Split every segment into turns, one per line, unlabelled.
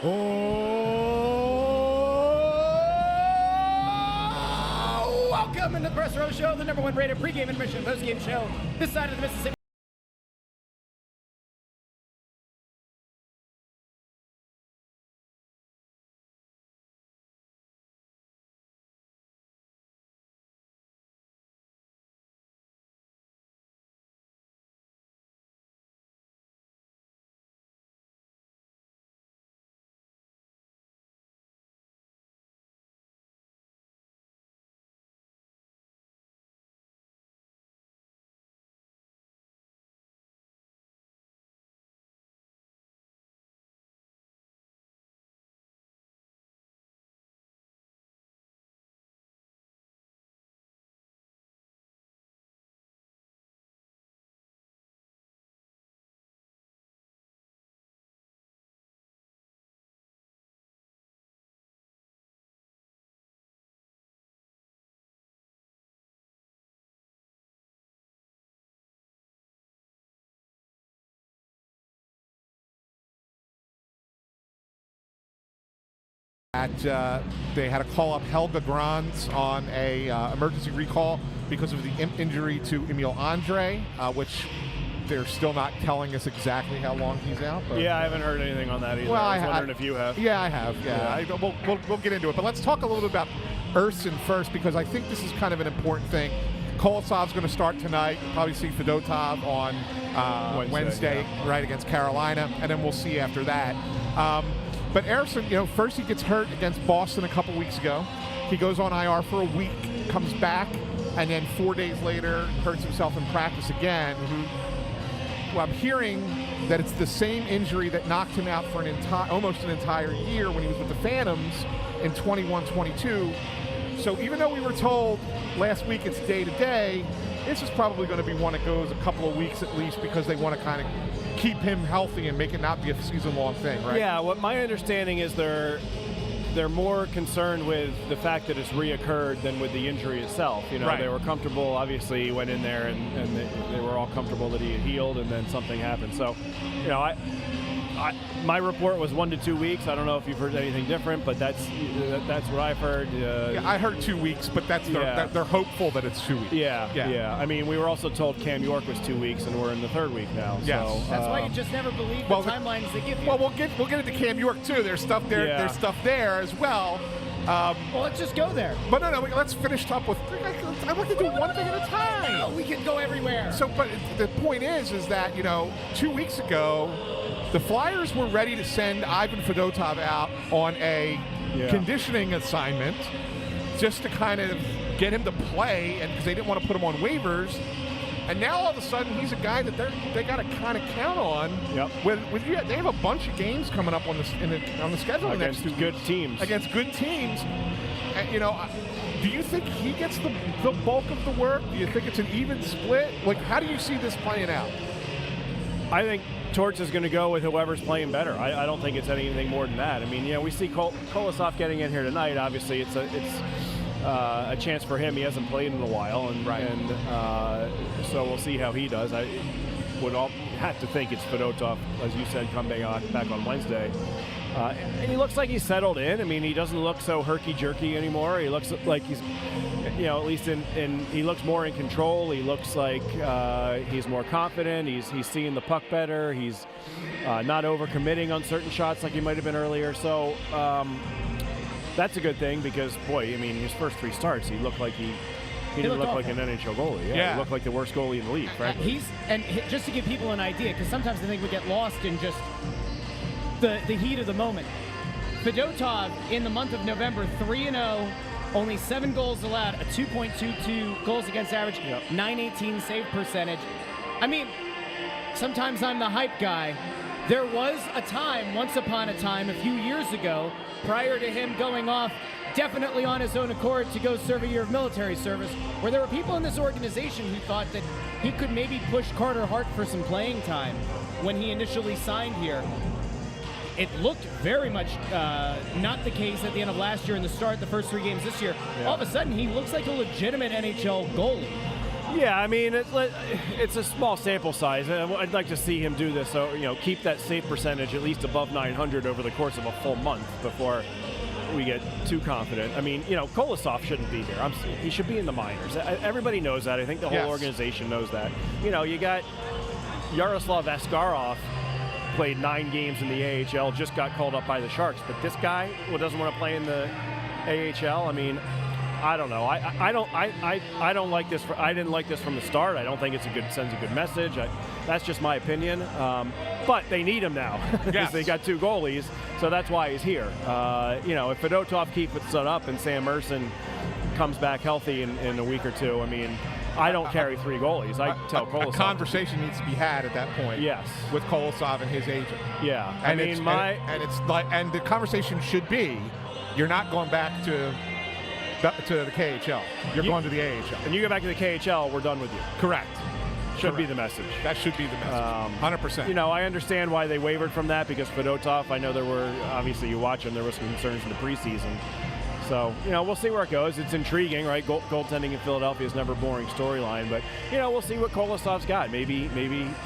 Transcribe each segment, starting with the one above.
Welcome into the Press Row Show, the #1 rated pregame intermission postgame show this side of the Mississippi.
They had to call up Helga Grans on a emergency recall because of the injury to Emil Andre, which they're still not telling us exactly how long he's out. But
yeah, I haven't heard anything on that either.
Well,
I was wondering if you have.
Yeah, I have. Yeah. We'll get into it. But let's talk a little bit about Ersin first, because I think this is kind of an important thing. Kolosov's going to start tonight. You'll probably see Fedotov on Wednesday,
yeah,
right, against Carolina, and then we'll see after that. But Ersin, first he gets hurt against Boston a couple weeks ago. He goes on IR for a week, comes back, and then 4 days later hurts himself in practice again. Well, I'm hearing that it's the same injury that knocked him out for almost an entire year when he was with the Phantoms in 21-22. So even though we were told last week it's day-to-day, this is probably going to be one that goes a couple of weeks at least, because they want to kind of keep him healthy and make it not be a season-long thing, right?
Yeah, what my understanding is they're more concerned with the fact that it's reoccurred than with the injury itself.
Right.
They were comfortable, obviously, he went in there and they were all comfortable that he had healed, and then something happened. So, my report was 1 to 2 weeks. I don't know if you've heard anything different, but that's what I've heard.
Yeah, I heard 2 weeks, but they're hopeful that it's 2 weeks.
Yeah. I mean, we were also told Cam York was 2 weeks, and we're in the 3rd week now.
Yes.
So,
That's why you just never believe the timelines they give you.
Well, we'll get into Cam York too. There's stuff there.
Yeah.
There's stuff there as well.
Well, let's just go there.
But no, let's finish up with. I'd like to do one thing at a time.
No, we can go everywhere.
So, but the point is that 2 weeks ago, the Flyers were ready to send Ivan Fedotov out on a conditioning assignment just to kind of get him to play, and because they didn't want to put him on waivers. And now all of a sudden he's a guy that they got to kind of count on.
Yep.
They have a bunch of games coming up on the schedule
against
next
good teams.
Against good teams. And, do you think he gets the bulk of the work? Do you think it's an even split? Like, how do you see this playing out?
I think Torts is going to go with whoever's playing better. I don't think it's anything more than that. I mean, we see Kolosov getting in here tonight. Obviously, it's a chance for him. He hasn't played in a while, and so we'll see how he does. I would have to think it's Fedotov, as you said, come back on Wednesday. And he looks like he's settled in. I mean, he doesn't look so herky-jerky anymore. He looks like he's, at least he looks more in control. He looks like he's more confident. He's seeing the puck better. He's not overcommitting on certain shots like he might have been earlier. So that's a good thing because, boy, I mean, his first 3 starts, he looked like he didn't look like an NHL goalie. Yeah, he looked like the worst goalie in the league, frankly.
Just to give people an idea, because sometimes I think we get lost in just the heat of the moment. Fedotov in the month of November, 3-0, only 7 goals allowed, a 2.22 goals against average, .918 save percentage. I mean, sometimes I'm the hype guy. There was a time, once upon a time, a few years ago, prior to him going off, definitely on his own accord to go serve a year of military service, where there were people in this organization who thought that he could maybe push Carter Hart for some playing time when he initially signed here. It looked very much not the case at the end of last year and the first 3 games this year. Yeah. All of a sudden, he looks like a legitimate NHL goalie.
Yeah, I mean, it's a small sample size. I'd like to see him do this, so keep that save percentage at least above 900 over the course of a full month before we get too confident. I mean, Kolosov shouldn't be here. He should be in the minors. Everybody knows that. I think the whole organization knows that. You got Yaroslav Askarov played 9 games in the AHL, just got called up by the Sharks. But this guy doesn't want to play in the AHL. I mean, I don't know. I don't like this. I didn't like this from the start. I don't think sends a good message. That's just my opinion. But they need him now because they got 2 goalies, so that's why he's here. If Fedotov keeps it up and Sam Merson comes back healthy in a week or two, I mean, I don't carry 3 goalies. I tell Kolosov.
A conversation needs to be had at that point.
Yes.
With Kolosov and his agent.
Yeah.
And the conversation should be, you're not going back to the KHL. You're going to the AHL.
And you go back to the KHL, we're done with you.
Correct.
Should be the message.
That should be the message. 100%.
I understand why they wavered from that because Fedotov, I know there were, obviously you watch him, there was some concerns in the preseason. So, we'll see where it goes. It's intriguing, right? Goaltending in Philadelphia is never a boring storyline. But, we'll see what Kolosov's got. Maybe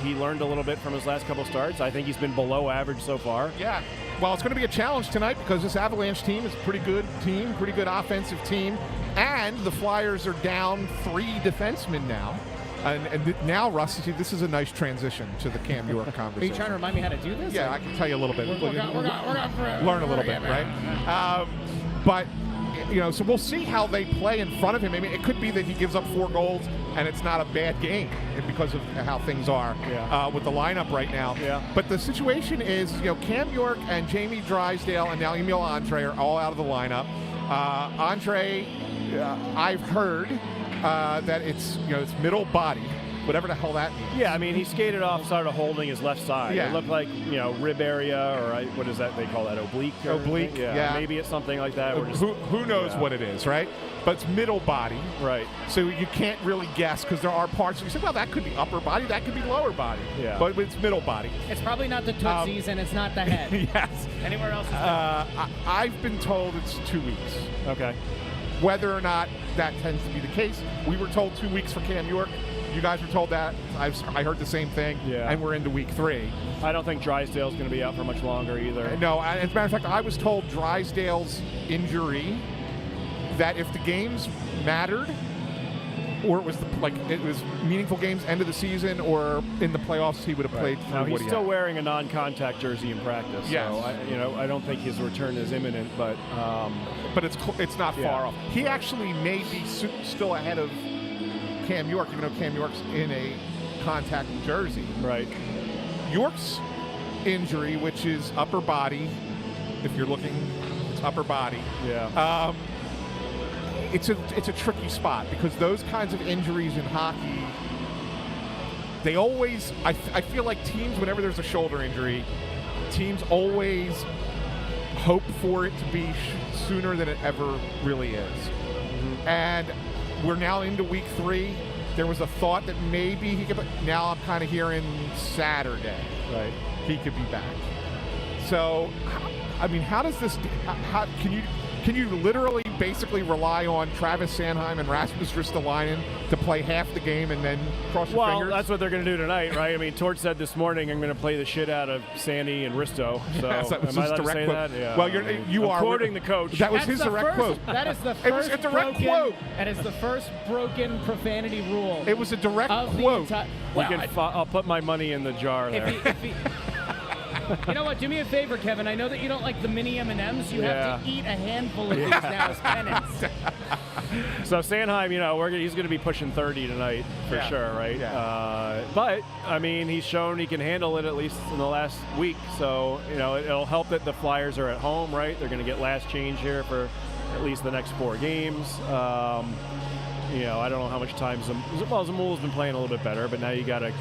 he learned a little bit from his last couple starts. I think he's been below average so far.
Yeah. Well, it's going to be a challenge tonight because this Avalanche team is a pretty good team, pretty good offensive team. And the Flyers are down 3 defensemen now. And now, Russ, this is a nice transition to the Cam York conversation.
Are you trying to remind me how to do this?
Yeah, I can tell you a little bit.
We're
Learn a little bit, right? But, so we'll see how they play in front of him. I mean, it could be that he gives up 4 goals and it's not a bad game because of how things are with the lineup right now.
Yeah.
But the situation is, Cam York and Jamie Drysdale and now Emil Andre are all out of the lineup. Andre, I've heard that it's middle body, whatever the hell that means.
Yeah, I mean, he skated off, started holding his left side.
Yeah.
It looked like, rib area, or what is that they call that, oblique?
Oblique, yeah.
Maybe it's something like that.
Who knows what it is, right? But it's middle body.
Right.
So you can't really guess because there are parts. You say, well, that could be upper body, that could be lower body.
Yeah.
But it's middle body.
It's probably not the tootsies and it's not the head.
Yes.
Anywhere else is
I've been told it's 2 weeks.
Okay.
Whether or not that tends to be the case, we were told 2 weeks for Cam York. You guys were told that. I heard the same thing.
Yeah.
And we're into week 3.
I don't think Drysdale's going to be out for much longer either.
No, as a matter of fact, I was told Drysdale's that if the games mattered, or it was meaningful games, end of the season, or in the playoffs, he would have played.
Now he's still wearing a non-contact jersey in practice.
Yes.
So I don't think his return is imminent, but
it's not far off. He actually may be still ahead of Cam York, even though Cam York's in a contact jersey.
Right.
York's injury, which is upper body, if you're looking, it's upper body.
Yeah.
It's a tricky spot because those kinds of injuries in hockey, they always, I feel like teams, whenever there's a shoulder injury, teams always hope for it to be sooner than it ever really is. Mm-hmm. And we're now into week 3. There was a thought that maybe he could, but now I'm kind of hearing Saturday.
Right.
He could be back. So, I mean, how does this, how can you literally basically rely on Travis Sanheim and Rasmus Ristolainen to play half the game and then cross your fingers?
Well, that's what they're going to do tonight, right? I mean, Torch said this morning, I'm going to play the shit out of Sandy and Risto. So
yes, that was
am I
his
allowed to
direct
say
quote.
that? Yeah.
Well, you are
quoting the coach.
That was his direct quote.
That is the
It was
first
a direct quote.
And it's the first broken profanity rule.
It was a direct quote.
I'll put my money in the jar there.
You know what? Do me a favor, Kevin. I know that you don't like the mini M&Ms. You have to eat a handful of these now as penance.
So Sanheim, he's going to be pushing 30 tonight for sure, right?
Yeah.
But I mean, he's shown he can handle it at least in the last week. So it'll help that the Flyers are at home, right? They're going to get last change here for at least the next 4 games. I don't know how much time Zamula's been playing a little bit better, but now you got a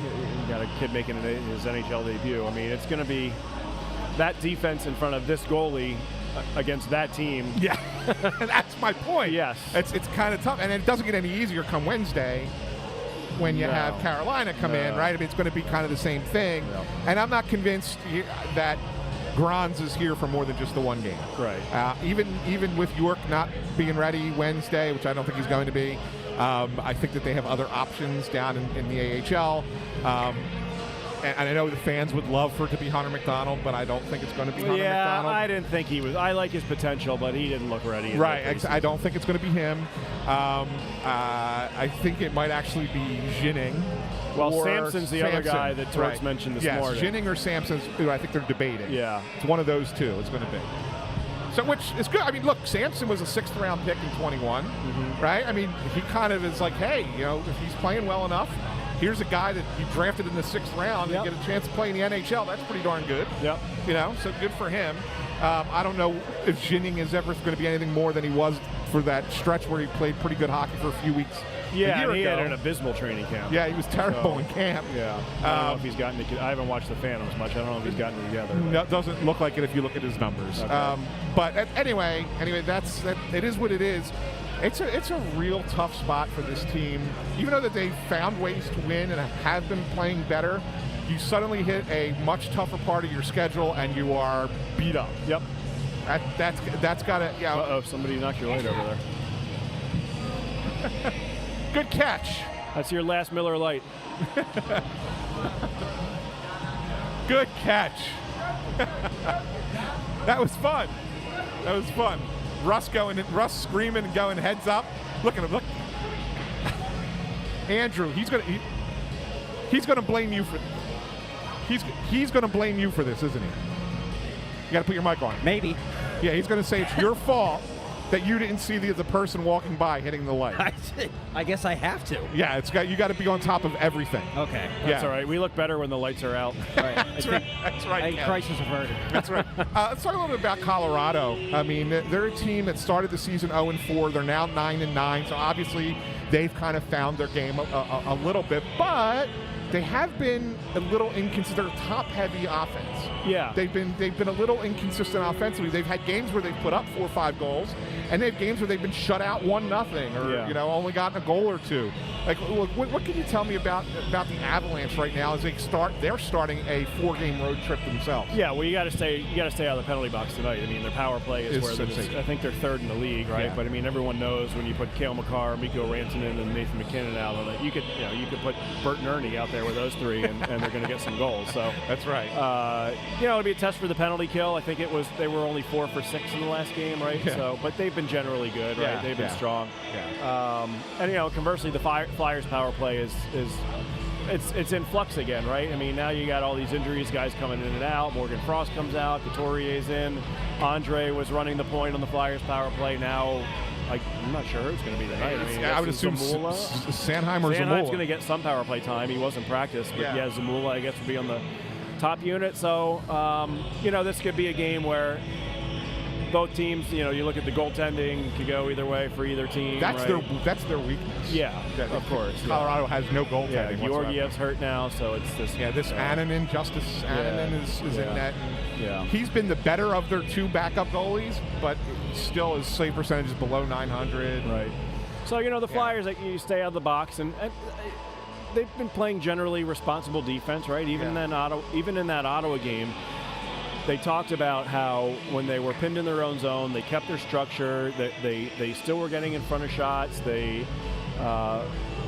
kid making his NHL debut. I mean, it's going to be that defense in front of this goalie against that team.
Yeah, that's my point.
Yes,
it's kind of tough, and it doesn't get any easier come Wednesday when you have Carolina come in, right? I mean, it's going to be kind of the same thing, and I'm not convinced that Granz is here for more than just the 1 game.
Right.
Even with York not being ready Wednesday, which I don't think he's going to be, I think that they have other options down in the AHL. And I know the fans would love for it to be Hunter McDonald, but I don't think it's going to be Hunter McDonald.
Yeah, I didn't think he was. I like his potential, but he didn't look ready.
Right, I don't think it's going to be him. I think it might actually be Ginning.
Well, Samson's the other guy that Torts mentioned this morning.
Ginning or Samson's, who I think they're debating.
Yeah.
It's one of those two it's going to be. So, which is good. I mean, look, Samson was a 6th-round pick in 21, right? I mean, he kind of is like, hey, if he's playing well enough, here's a guy that you drafted in the 6th round and get a chance to play in the NHL. That's pretty darn good.
Yep.
So good for him. I don't know if Ginning is ever going to be anything more than he was for that stretch where he played pretty good hockey for a few weeks.
Yeah, and he had an abysmal training camp.
Yeah, he was terrible in camp.
Yeah. I don't know if he's gotten I haven't watched the Phantoms much. I don't know if he's gotten together.
No, it doesn't look like it if you look at his numbers.
Okay.
But anyway, that. It is what it is. It's a real tough spot for this team. Even though that they've found ways to win and have been playing better, you suddenly hit a much tougher part of your schedule and you are beat up.
Yep.
That's got to. Yeah.
Uh-oh, somebody knocked your light over there.
Good catch.
That's your last Miller Lite.
Good catch. That was fun. Russ screaming and going heads up. Look at him. Look. Andrew, he's gonna blame you for. He's gonna blame you for this, isn't he? You got to put your mic on.
Maybe.
Yeah, he's gonna say it's your fault that you didn't see the person walking by hitting the light.
I guess I have to.
Yeah, you got to be on top of everything.
Okay.
That's all right. We look better when the lights are out.
Right.
That's right.
Crisis averted.
That's right. Let's talk a little bit about Colorado. I mean, they're a team that started the season 0-4. They're now 9-9. So obviously, they've kind of found their game a little bit, but they have been a little inconsistent. They're a top-heavy offense.
Yeah.
They've been a little inconsistent offensively. They've had games where they've put up 4 or 5 goals, and they have games where they've been shut out 1-0, or only gotten a goal or two. Like, what can you tell me about the Avalanche right now as they're starting a 4-game road trip themselves?
Yeah, well, you got to stay out of the penalty box tonight. I mean, their power play is where I think they're 3rd in the league, right?
Yeah.
But I mean, everyone knows when you put Cale Makar, Mikko Rantanen, and Nathan McKinnon out on it, you could put Bert and Ernie out there with those 3, and they're going to get some goals. So
that's right.
It'll be a test for the penalty kill. I think they were only 4 for 6 in the last game, right?
Yeah.
So, but they've been generally good, right?
Yeah,
They've been strong.
Yeah.
And conversely, the Flyers' power play is it's in flux again, right? I mean, now you got all these injuries, guys coming in and out. Morgan Frost comes out, Couturier's in. Andre was running the point on the Flyers' power play. Now, I'm not sure who's going to be tonight. I mean,
I would assume Sanheim or Zamula.
Sanheim's going to get some power play time. He wasn't practiced, but Zamula, I guess, will be on the top unit. So, this could be a game where both teams, you look at the goaltending, could go either way for either team.
That's
right?
their weakness.
Yeah, of course.
Colorado has no goaltending.
Yeah, Georgiev's hurt now, so it's this.
Yeah, this Annunen, Justice Annunen is in net.
Yeah.
He's been the better of their 2 backup goalies, but still his save percentage is below 900.
Right. So the Flyers, you stay out of the box, and they've been playing generally responsible defense, right? Even in that Ottawa game, they talked about how when they were pinned in their own zone, they kept their structure. They still were getting in front of shots. They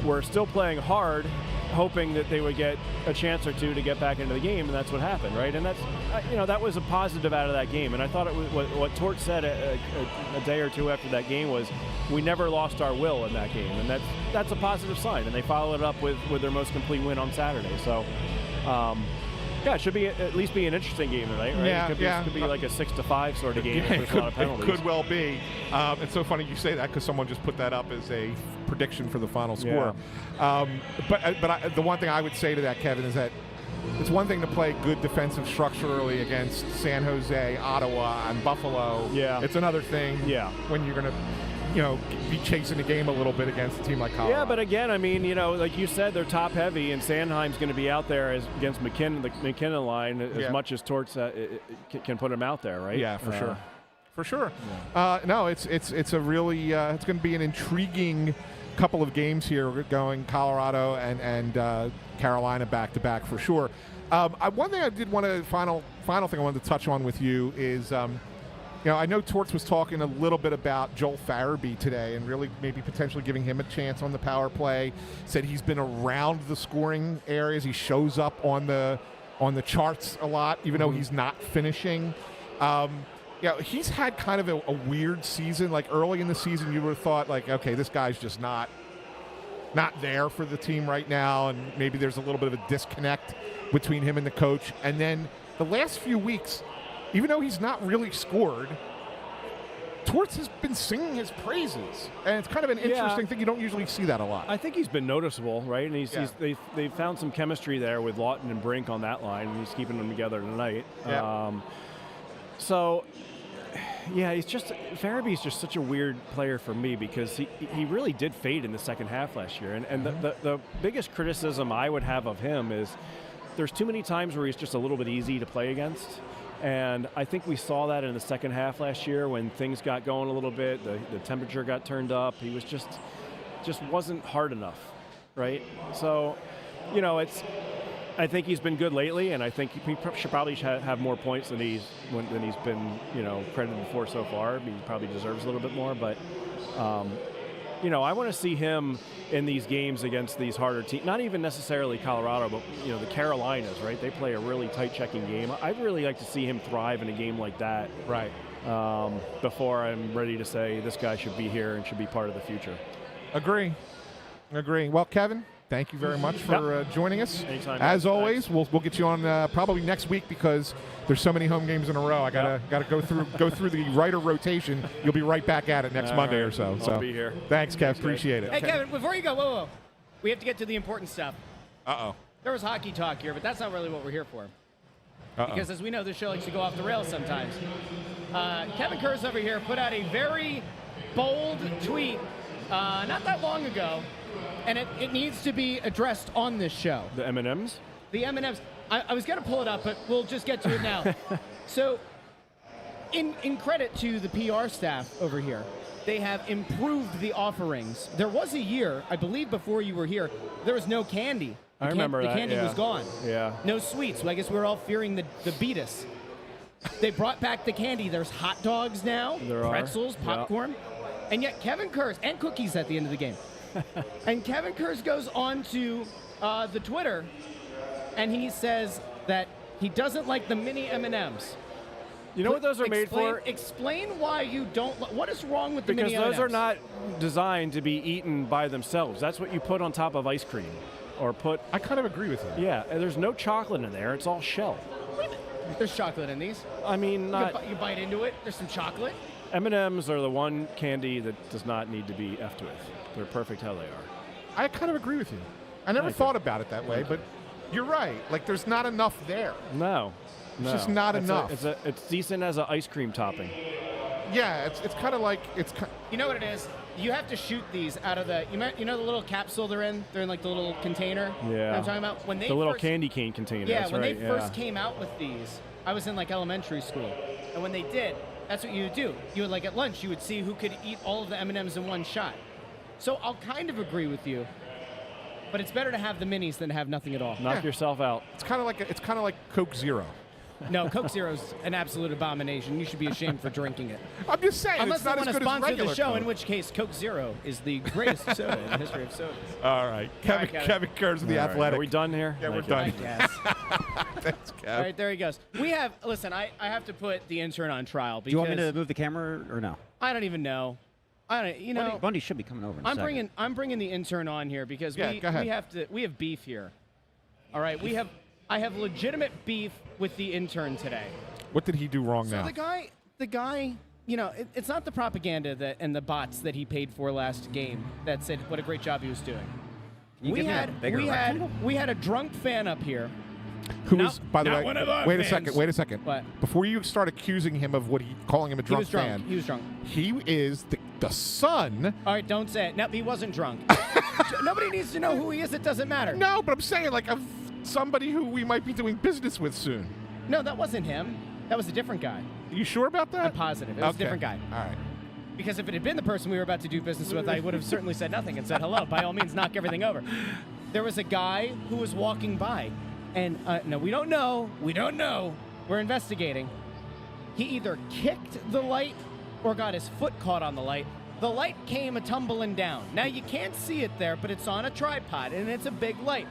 were still playing hard, hoping that they would get a chance or two to get back into the game, and that's what happened, right? And that's that was a positive out of that game. And I thought it was what Torts said a day or two after that game was, we never lost our will in that game, and that's a positive sign. And they followed it up with their most complete win on Saturday. So. Yeah, it should at least be an interesting game tonight, right?
Yeah,
it could be like a 6-5 sort of game. There's a lot of penalties.
It could well be. It's so funny you say that because someone just put that up as a prediction for the final score. But the one thing I would say to that, Kevin, is that it's one thing to play good defensive structurally against San Jose, Ottawa, and Buffalo.
Yeah.
It's another thing when you're going to be chasing the game a little bit against a team like Colorado.
Yeah, but again, I mean, like you said, they're top heavy, and Sanheim's going to be out there against the McKinnon line as much as Torts can put him out there, right?
Yeah, for sure. For sure. Yeah. No, it's a really it's going to be an intriguing couple of games here going Colorado and Carolina back to back for sure. One thing I did want to final thing I wanted to touch on with you is. I know Torts was talking a little bit about Joel Farabee today and really maybe potentially giving him a chance on the power play. Said he's been around the scoring areas. He shows up on the charts a lot, even though he's not finishing. He's had kind of a weird season. Like early in the season, you would have thought, like, okay, this guy's just not there for the team right now, and maybe there's a little bit of a disconnect between him and the coach. And then the last few weeks, even though he's not really scored, Torts has been singing his praises, and it's kind of an interesting thing. You don't usually see that a lot.
I think he's been noticeable, right? And they've found some chemistry there with Lawton and Brink on that line, and he's keeping them together tonight.
Yeah.
Farabee's just such a weird player for me because he really did fade in the second half last year. And the biggest criticism I would have of him is there's too many times where he's just a little bit easy to play against. And I think we saw that in the second half last year when things got going a little bit, the temperature got turned up. He was just wasn't hard enough, right? So, I think he's been good lately, and I think he should probably have more points than he's been, credited for so far. He probably deserves a little bit more, but I want to see him in these games against these harder teams. Not even necessarily Colorado, but the Carolinas, right? They play a really tight checking game. I'd really like to see him thrive in a game like that,
right?
Before I'm ready to say this guy should be here and should be part of the future.
Agree. Well, Kevin, thank you very much for joining us.
Anytime.
As always, we'll get you on probably next week because there's so many home games in a row. I gotta go through the writer rotation. You'll be right back at it next Monday or so.
I'll be here.
Thanks, Kev. Appreciate it.
Hey, Kevin, before you go, whoa. We have to get to the important stuff.
Uh-oh.
There was hockey talk here, but that's not really what we're here for.
Uh-oh.
Because as we know, this show likes to go off the rails sometimes. Kevin Kurz over here put out a very bold tweet not that long ago, and it needs to be addressed on this show.
The M&Ms?
The M&Ms. I was going to pull it up, but we'll just get to it now. So, in credit to the PR staff over here, they have improved the offerings. There was a year, I believe before you were here, there was no candy.
I remember that.
The candy was gone.
Yeah.
No sweets. I guess we were all fearing the beatus. They brought back the candy. There's hot dogs now, pretzels, popcorn. And yet Kevin Kurz, and cookies at the end of the game. And Kevin Kurz goes on to the Twitter, and he says that he doesn't like the mini M&Ms.
You know what those are made for?
Explain why you don't. What is wrong with the mini M&Ms?
Because those are not designed to be eaten by themselves. That's what you put on top of ice cream, or put.
I kind of agree with you.
Yeah, and there's no chocolate in there. It's all shell.
There's chocolate in these.
I mean,
you bite into it. There's some chocolate.
M&Ms are the one candy that does not need to be effed with. They're perfect how they are.
I kind of agree with you. I never thought about it that way, but you're right. Like, there's not enough there.
No.
It's just not enough.
It's decent as an ice cream topping.
Yeah, it's kind of like
You know what it is? You have to shoot these out of the the little capsule they're in. They're in like the little container.
Yeah.
You know what I'm talking about when they
the little candy cane container.
Yeah,
that's
when
right.
they first came out with these, I was in like elementary school, and when they did, that's what you would do. You would, like, at lunch, you would see who could eat all of the M&Ms in one shot. So I'll kind of agree with you, but it's better to have the minis than to have nothing at all.
Knock yourself out.
it's kind of like Coke Zero.
No, Coke Zero's an absolute abomination. You should be ashamed for drinking it.
I'm just saying,
Unless
it's not
they
as
want to
good as
sponsor
regular
the show,
Coke.
in which case Coke Zero is the greatest soda in the history of sodas.
All right, Kevin Kurz of The Athletic.
Are we done here?
Yeah, we're
Thank
done.
you.
I guess.
Thanks, Kev.
All right, there he goes. Listen, I have to put the intern on trial because
Do you want me to move the camera or no?
I don't even know.
Bundy should be coming over in a
I'm
second.
bringing the intern on here because
Yeah, go ahead.
we have beef here. All right, I have legitimate beef with the intern today.
What did he do wrong
So
now?
the guy, it's not the propaganda and the bots that he paid for last game that said what a great job he was doing.
Can you give me that bigger rectangle?
We had a drunk fan up here.
Who
Not-
was, by the
not
way,
one of our
wait
fans.
a second.
What?
Before you start accusing him of calling him a
He
drunk
was drunk.
fan,
He was drunk.
he is the son.
All right, don't say it. No, he wasn't drunk. Nobody needs to know who he is. It doesn't matter.
No, but I'm saying like of somebody who we might be doing business with soon.
No, that wasn't him. That was a different guy.
Are you sure about that?
I'm positive. It was a different guy.
All right.
Because if it had been the person we were about to do business with, I would have certainly said nothing and said hello. By all means, knock everything over. There was a guy who was walking by, and no, we don't know. We're investigating. he either kicked the light or got his foot caught on the light. The light came a-tumbling down. Now, you can't see it there, but it's on a tripod, and it's a big light.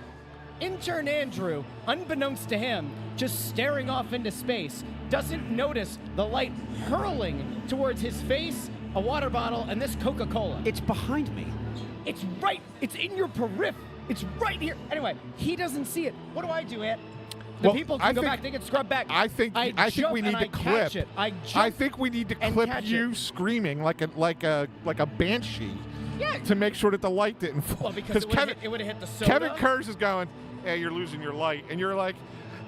Intern Andrew, unbeknownst to him, just staring off into space, doesn't notice the light hurling towards his face, a water bottle, and this Coca-Cola.
It's behind me.
It's right. It's in your periphery. It's right here. Anyway, he doesn't see it. What do I do, Ant? The people can go back. They can scrub back.
I think we need to clip. I think we need to clip you screaming like a banshee.
Yeah.
To make sure that the light didn't fall.
Well, because it would have hit the soda.
Kevin Kurz is going, "Hey, you're losing your light," and you're like,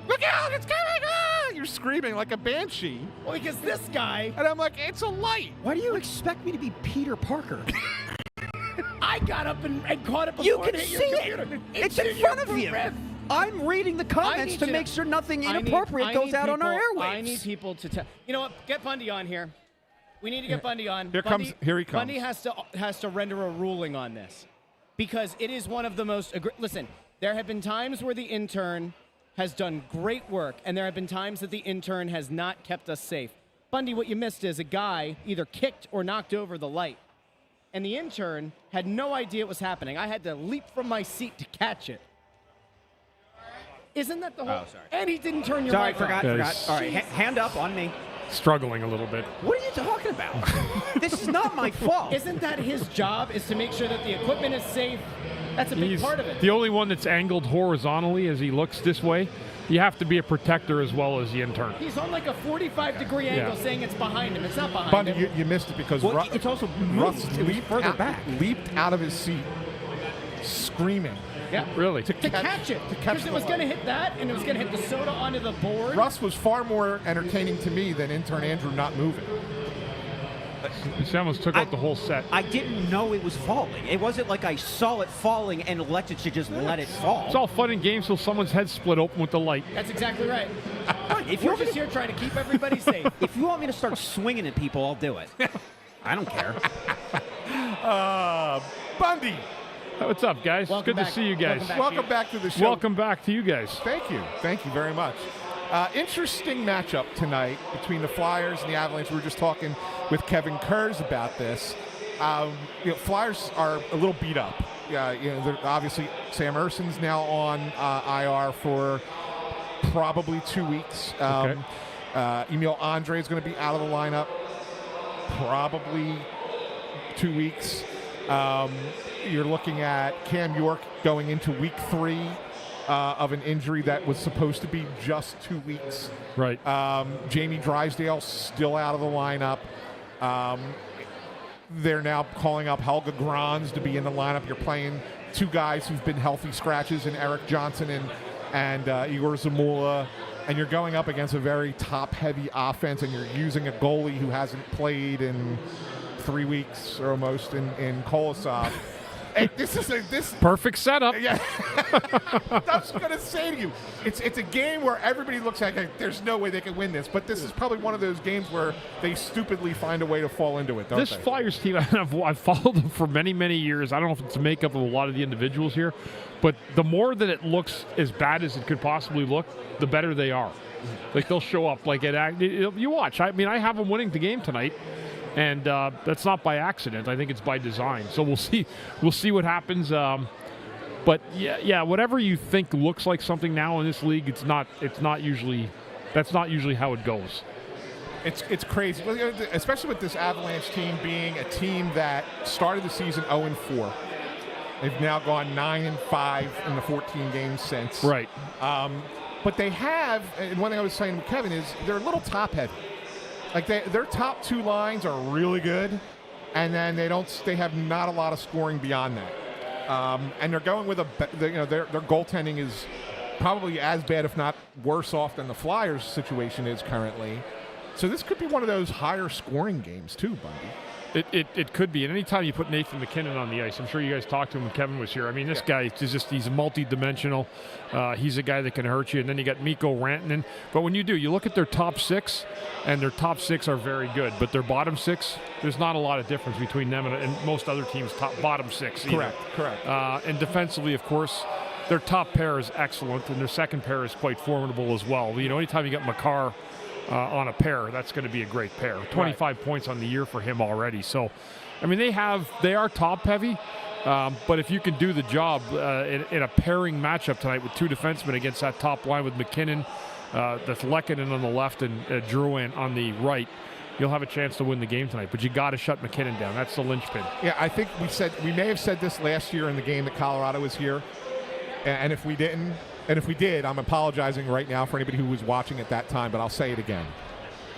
"Look out! It's coming!" Ah! You're screaming like a banshee.
Well, because this guy.
And I'm like, "It's a light."
Why do you expect me to be Peter Parker?
I got up and caught it before.
You can see it. It's in front of you. I'm reading the comments to make sure nothing inappropriate goes out on our airwaves.
I need people to tell. You know what? Get Bundy on here. We need to get Bundy on.
Here he comes.
Bundy has to render a ruling on this because it is one of the most. Listen, there have been times where the intern has done great work, and there have been times that the intern has not kept us safe. Bundy, what you missed is a guy either kicked or knocked over the light, and the intern had no idea it was happening. I had to leap from my seat to catch it. Isn't that the whole?
Oh, sorry.
And he didn't turn your
Sorry,
mic on.
forgot. All right, hand up on me.
Struggling a little bit.
What are you talking about? This is not my fault.
Isn't that his job, is to make sure that the equipment is safe? That's a big part of it.
The only one that's angled horizontally as he looks this way. You have to be a protector as well as the intern.
He's on like a 45-degree angle saying it's behind him. It's not behind
Bundy,
him.
you missed it because
it's also
Russ leaped out of his seat, screaming.
Yeah.
Really?
To catch it. Because it was going to hit that, and it was going to hit the soda onto the board.
Russ was far more entertaining to me than intern Andrew not moving.
He almost took out the whole set.
I didn't know it was falling. It wasn't like I saw it falling and elected to just let it fall.
It's all fun and games till someone's head split open with the light.
That's exactly right.
If
We're just here trying to keep everybody safe.
If you want me to start swinging at people, I'll do it. I don't care.
Bundy.
What's up, guys?
Welcome
Good
back.
to see you guys.
Welcome back to the show.
Welcome back to you guys.
Thank you very much. Interesting matchup tonight between the Flyers and the Avalanche. We were just talking with Kevin Kurz about this. Flyers are a little beat up. Obviously Sam Erson's now on IR for probably 2 weeks. Emil Andre is going to be out of the lineup probably 2 weeks. You're looking at Cam York going into week 3 of an injury that was supposed to be just 2 weeks.
Right.
Jamie Drysdale still out of the lineup. They're now calling up Helga Grans to be in the lineup. You're playing 2 guys who've been healthy scratches in Eric Johnson and Igor Zamula. And you're going up against a very top-heavy offense, and you're using a goalie who hasn't played in 3 weeks or almost in Kolosov. Hey, this
perfect setup.
Yeah, I was going to say to you, it's a game where everybody looks like there's no way they can win this, but this is probably one of those games where they stupidly find a way to fall into it.
This Flyers team, I've followed them for many, many years. I don't know if it's a makeup of a lot of the individuals here, but the more that it looks as bad as it could possibly look, the better they are. Like they'll show up like you watch. I mean, I have them winning the game tonight. And that's not by accident. I think it's by design. So we'll see. We'll see what happens. But yeah, whatever you think looks like something now in this league, it's not usually. That's not usually how it goes.
It's crazy, especially with this Avalanche team being a team that started the season 0-4. They've now gone 9-5 in the 14 games since.
Right.
But they have, and one thing I was saying with Kevin is they're a little top heavy. Like their top 2 lines are really good, and then they have not a lot of scoring beyond that. And they're going with their goaltending is probably as bad, if not worse off than the Flyers' situation is currently. So this could be one of those higher scoring games too, Bundy.
It could be. And anytime you put Nathan McKinnon on the ice, I'm sure you guys talked to him when Kevin was here. I mean, this guy is he's multi-dimensional. He's a guy that can hurt you. And then you got Mikko Rantanen. But when you look at their top 6, and their top 6 are very good. But their bottom 6, there's not a lot of difference between them and most other teams' bottom 6.
Correct.
And defensively, of course, their top pair is excellent, and their second pair is quite formidable as well. Anytime you got Makar on a pair, that's going to be a great pair. 25 points on the year for him already. So, I mean, they are top heavy, but if you can do the job in a pairing matchup tonight with two defensemen against that top line with McKinnon, that's Lehkonen on the left and Drouin on the right, you'll have a chance to win the game tonight. But you got to shut McKinnon down. That's the linchpin.
Yeah, I think we may have said this last year in the game that Colorado was here, and if we didn't. And if we did, I'm apologizing right now for anybody who was watching at that time, but I'll say it again.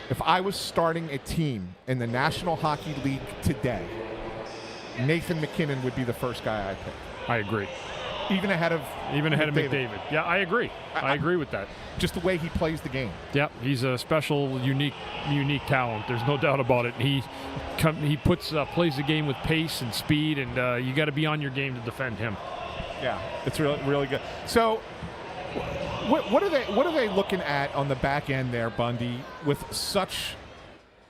If I was starting a team in the National Hockey League today, Nathan McKinnon would be the first guy I'd pick.
I agree.
Even ahead of
McDavid. Yeah, I agree. I agree with that.
Just the way he plays the game.
Yeah, he's a special, unique talent. There's no doubt about it. He plays the game with pace and speed, and you got to be on your game to defend him.
Yeah, it's really good. So, what are they looking at on the back end there, Bundy, with such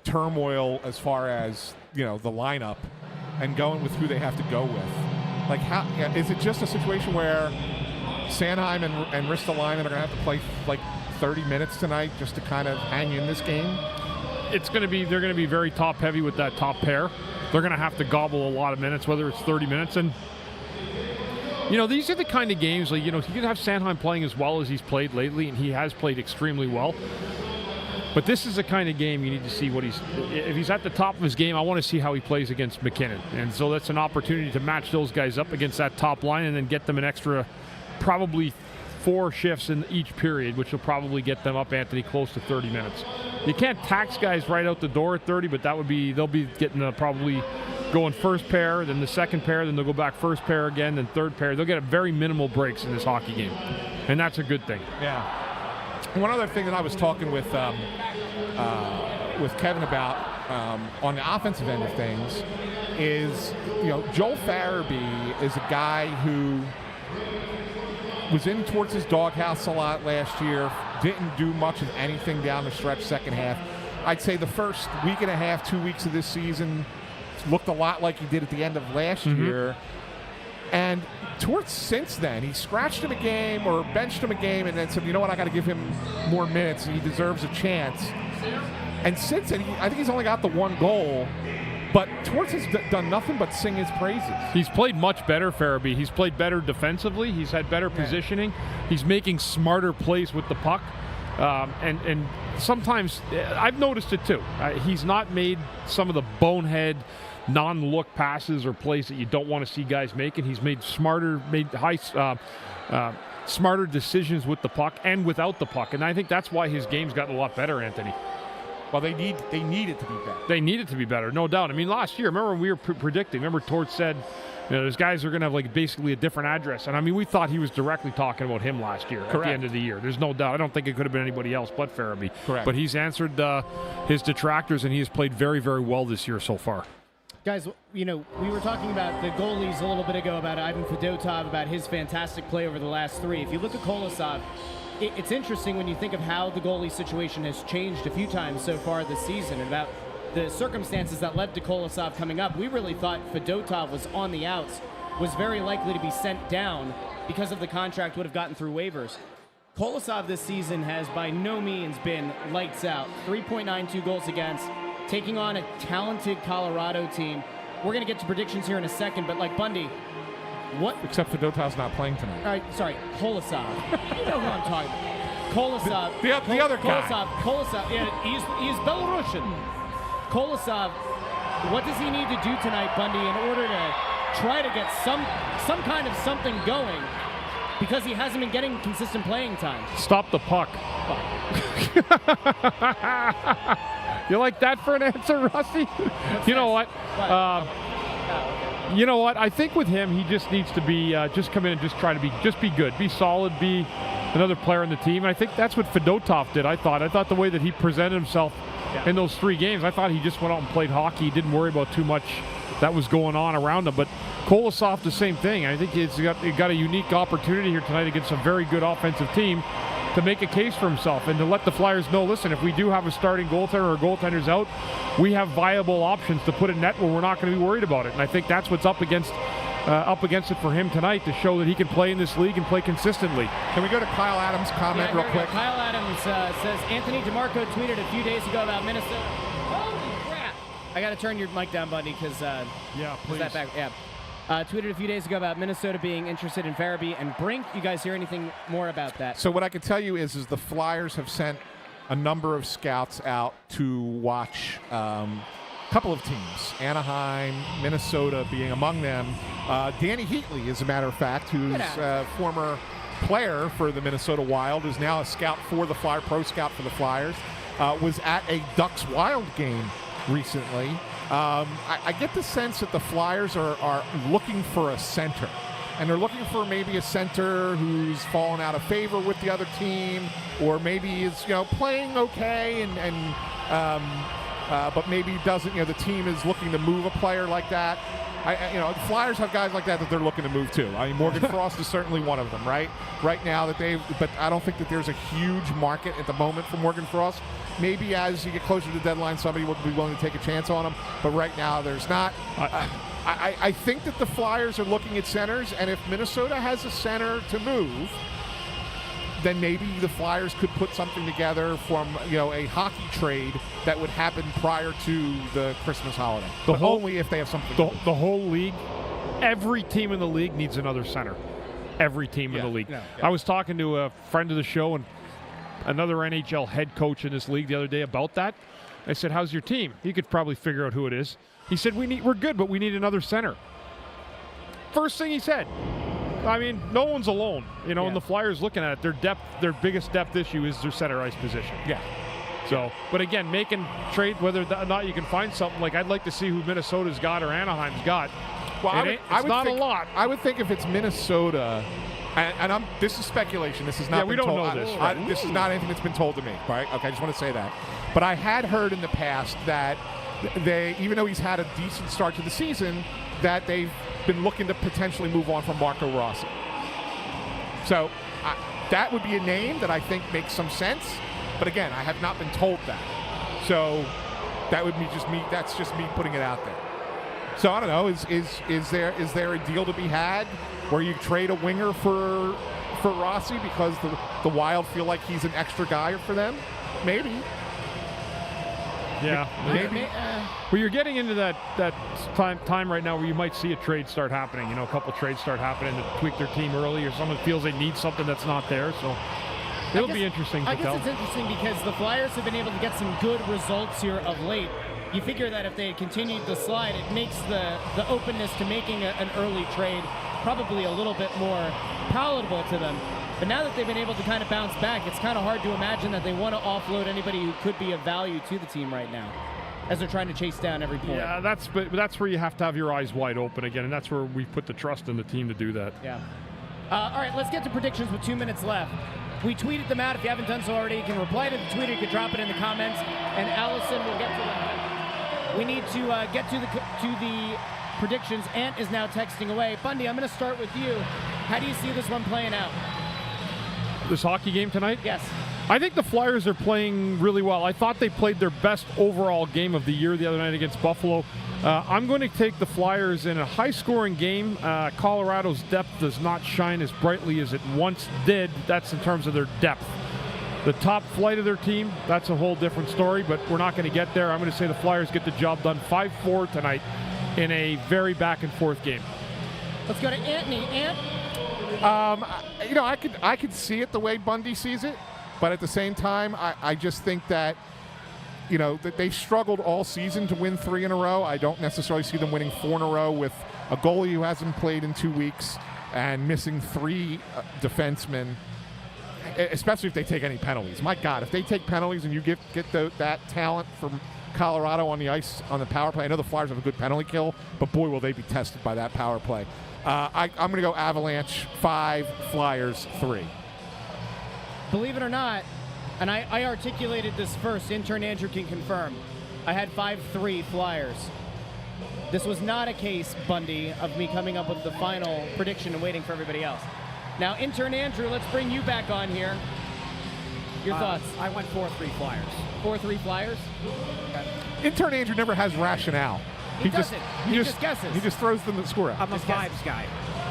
turmoil as far as the lineup and going with who they have to go with? Like, how is it just a situation where Sanheim and Ristolainen are going to have to play like 30 minutes tonight just to kind of hang in this game?
They're going to be very top heavy with that top pair. They're going to have to gobble a lot of minutes, whether it's 30 minutes. And these are the kind of games, like, you could have Sanheim playing as well as he's played lately, and he has played extremely well. But this is the kind of game you need to see if he's at the top of his game, I want to see how he plays against McKinnon. And so that's an opportunity to match those guys up against that top line and then get them an extra probably 4 shifts in each period, which will probably get them up, Anthony, close to 30 minutes. You can't tax guys right out the door at 30, but they'll be getting probably going first pair, then the second pair, then they'll go back first pair again, then third pair. They'll get very minimal breaks in this hockey game, and that's a good thing.
Yeah. One other thing that I was talking with Kevin about on the offensive end of things is, Joel Farabee is a guy who was in towards his doghouse a lot last year, didn't do much of anything down the stretch second half. I'd say the first week and a half, 2 weeks of this season looked a lot like he did at the end of last year. And since then, he scratched him a game or benched him a game and then said, you know what, I got to give him more minutes. He deserves a chance. And since then, I think he's only got the 1 goal. But Torts has done nothing but sing his praises. He's
played much better, Farabee. He's played better defensively. He's had better positioning. He's making smarter plays with the puck. And sometimes, I've noticed it too. He's not made some of the bonehead non-look passes or plays that you don't want to see guys making. He's made smarter decisions with the puck and without the puck. And I think that's why his game's gotten a lot better, Anthony.
Well, they need it to be better.
They need it to be better, no doubt. I mean, last year, remember when we were predicting, Torts said, those guys are going to have basically a different address. And I mean, we thought he was directly talking about him last year. Correct. At the end of the year. There's no doubt. I don't think it could have been anybody else but Farabee.
Correct.
But he's answered his detractors, and he has played very, very well this year so far.
Guys, we were talking about the goalies a little bit ago, about Ivan Fedotov, about his fantastic play over the last 3. If you look at Kolosov, it's interesting when you think of how the goalie situation has changed a few times so far this season and about the circumstances that led to Kolosov coming up. We really thought Fedotov was on the outs, was very likely to be sent down because of the contract would have gotten through waivers. Kolosov this season has by no means been lights out. 3.92 goals against, taking on a talented Colorado team. We're going to get to predictions here in a second, but like Bundy, what?
Except Fedotov's not playing tonight.
All right, sorry, Kolosov. You know who I'm talking about. Kolosov.
The other guy.
Kolosov, yeah, he's Belarusian. Kolosov, what does he need to do tonight, Bundy, in order to try to get some kind of something going? Because he hasn't been getting consistent playing time.
Stop the puck. You like that for an answer, Rusty? You know what? You know what? I think with him, he just needs to be just come in and just try to be good, be solid, be another player on the team. And I think that's what Fedotov did. I thought the way that he presented himself in those 3 games, I thought he just went out and played hockey. He didn't worry about too much that was going on around him. But Kolosov, the same thing. I think he's got a unique opportunity here tonight against a very good offensive team to make a case for himself and to let the Flyers know, listen, if we do have a starting goaltender or goaltender's out, we have viable options to put a net where we're not going to be worried about it. And I think that's what's up against up against it for him tonight to show that he can play in this league and play consistently.
Can we go to Kyle Adams' comment real quick?
Kyle Adams says, Anthony DeMarco tweeted a few days ago about Minnesota. Holy crap! I got to turn your mic down, Bundy, because
yeah, please.
That back? Yeah. Tweeted a few days ago about Minnesota being interested in Farabee and Brink. You guys hear anything more about that?
So what I can tell you is the Flyers have sent a number of scouts out to watch a couple of teams, Anaheim, Minnesota being among them. Danny Heatley, as a matter of fact, who's a former player for the Minnesota Wild, is now a scout for the Flyers, pro scout for the Flyers, was at a Ducks Wild game recently. I get the sense that the Flyers are looking for a center. And they're looking for maybe a center who's fallen out of favor with the other team, or maybe is playing okay, but maybe doesn't. The team is looking to move a player like that. The Flyers have guys like that they're looking to move too. I mean, Morgan Frost is certainly one of them, right? Right now but I don't think that there's a huge market at the moment for Morgan Frost. Maybe as you get closer to the deadline, somebody will be willing to take a chance on him. But right now, there's not. I think that the Flyers are looking at centers, and if Minnesota has a center to move, then maybe the Flyers could put something together from a hockey trade that would happen prior to the Christmas holiday. Only if they have something.
The whole league, every team in the league needs another center. Every team in the league. Yeah. I was talking to a friend of the show and another NHL head coach in this league the other day about that. I said, "How's your team?" He could probably figure out who it is. He said, "We're good, but we need another center." First thing he said. I mean, no one's alone, and the Flyers looking at it, their biggest depth issue is their center ice position.
Yeah.
So, but again, making trade, whether or not you can find something, like I'd like to see who Minnesota's got or Anaheim's got.
Well,
it's not a lot.
I would think if it's Minnesota, and this is speculation. This is not.
Yeah, we don't know this. Right?
This is not anything that's been told to me. Right? Okay, I just want to say that. But I had heard in the past that they, even though he's had a decent start to the season, that they've been looking to potentially move on from Marco Rossi. So that would be a name that I think makes some sense. But again, I have not been told that. So that would be just me. That's just me putting it out there. So I don't know. Is there a deal to be had where you trade a winger for Rossi because the Wild feel like he's an extra guy for them? Maybe.
Yeah, maybe. Well, you're getting into that time right now where you might see a trade start happening. A couple trades start happening to tweak their team early, or someone feels they need something that's not there. So it'll be interesting to tell.
I guess it's interesting because the Flyers have been able to get some good results here of late. You figure that if they had continued the slide, it makes the openness to making an early trade probably a little bit more palatable to them. But now that they've been able to kind of bounce back, it's kind of hard to imagine that they want to offload anybody who could be of value to the team right now, as they're trying to chase down every point.
Yeah, that's where you have to have your eyes wide open again, and that's where we put the trust in the team to do that.
Yeah. All right, let's get to predictions with 2 minutes left. We tweeted them out. If you haven't done so already, you can reply to the tweet or you can drop it in the comments, and Allison will get to them. We need to get to the predictions. Ant is now texting away. Bundy, I'm going to start with you. How do you see this one playing out?
This hockey game tonight?
Yes.
I think the Flyers are playing really well. I thought they played their best overall game of the year the other night against Buffalo. I'm going to take the Flyers in a high-scoring game. Colorado's depth does not shine as brightly as it once did. That's in terms of their depth. The top flight of their team, that's a whole different story, but we're not going to get there. I'm going to say the Flyers get the job done 5-4 tonight in a very back-and-forth game.
Let's go to Anthony. Ant?
I could see it the way Bundy sees it, but at the same time, I just think that, that they've struggled all season to win 3 in a row. I don't necessarily see them winning 4 in a row with a goalie who hasn't played in 2 weeks and missing 3 defensemen, especially if they take any penalties. My God, if they take penalties and you get that talent from Colorado on the ice on the power play. I know the Flyers have a good penalty kill, but boy, will they be tested by that power play. I'm going to go Avalanche 5, Flyers 3.
Believe it or not, and I articulated this first, intern Andrew can confirm, I had 5-3 Flyers. This was not a case, Bundy, of me coming up with the final prediction and waiting for everybody else. Now, intern Andrew, let's bring you back on here. Your thoughts?
I went 4-3 Flyers.
4-3 Flyers?
Okay. Intern Andrew never has rationale.
He doesn't. He just guesses.
He just throws them the score out.
I'm a
Just guess.
vibes guy.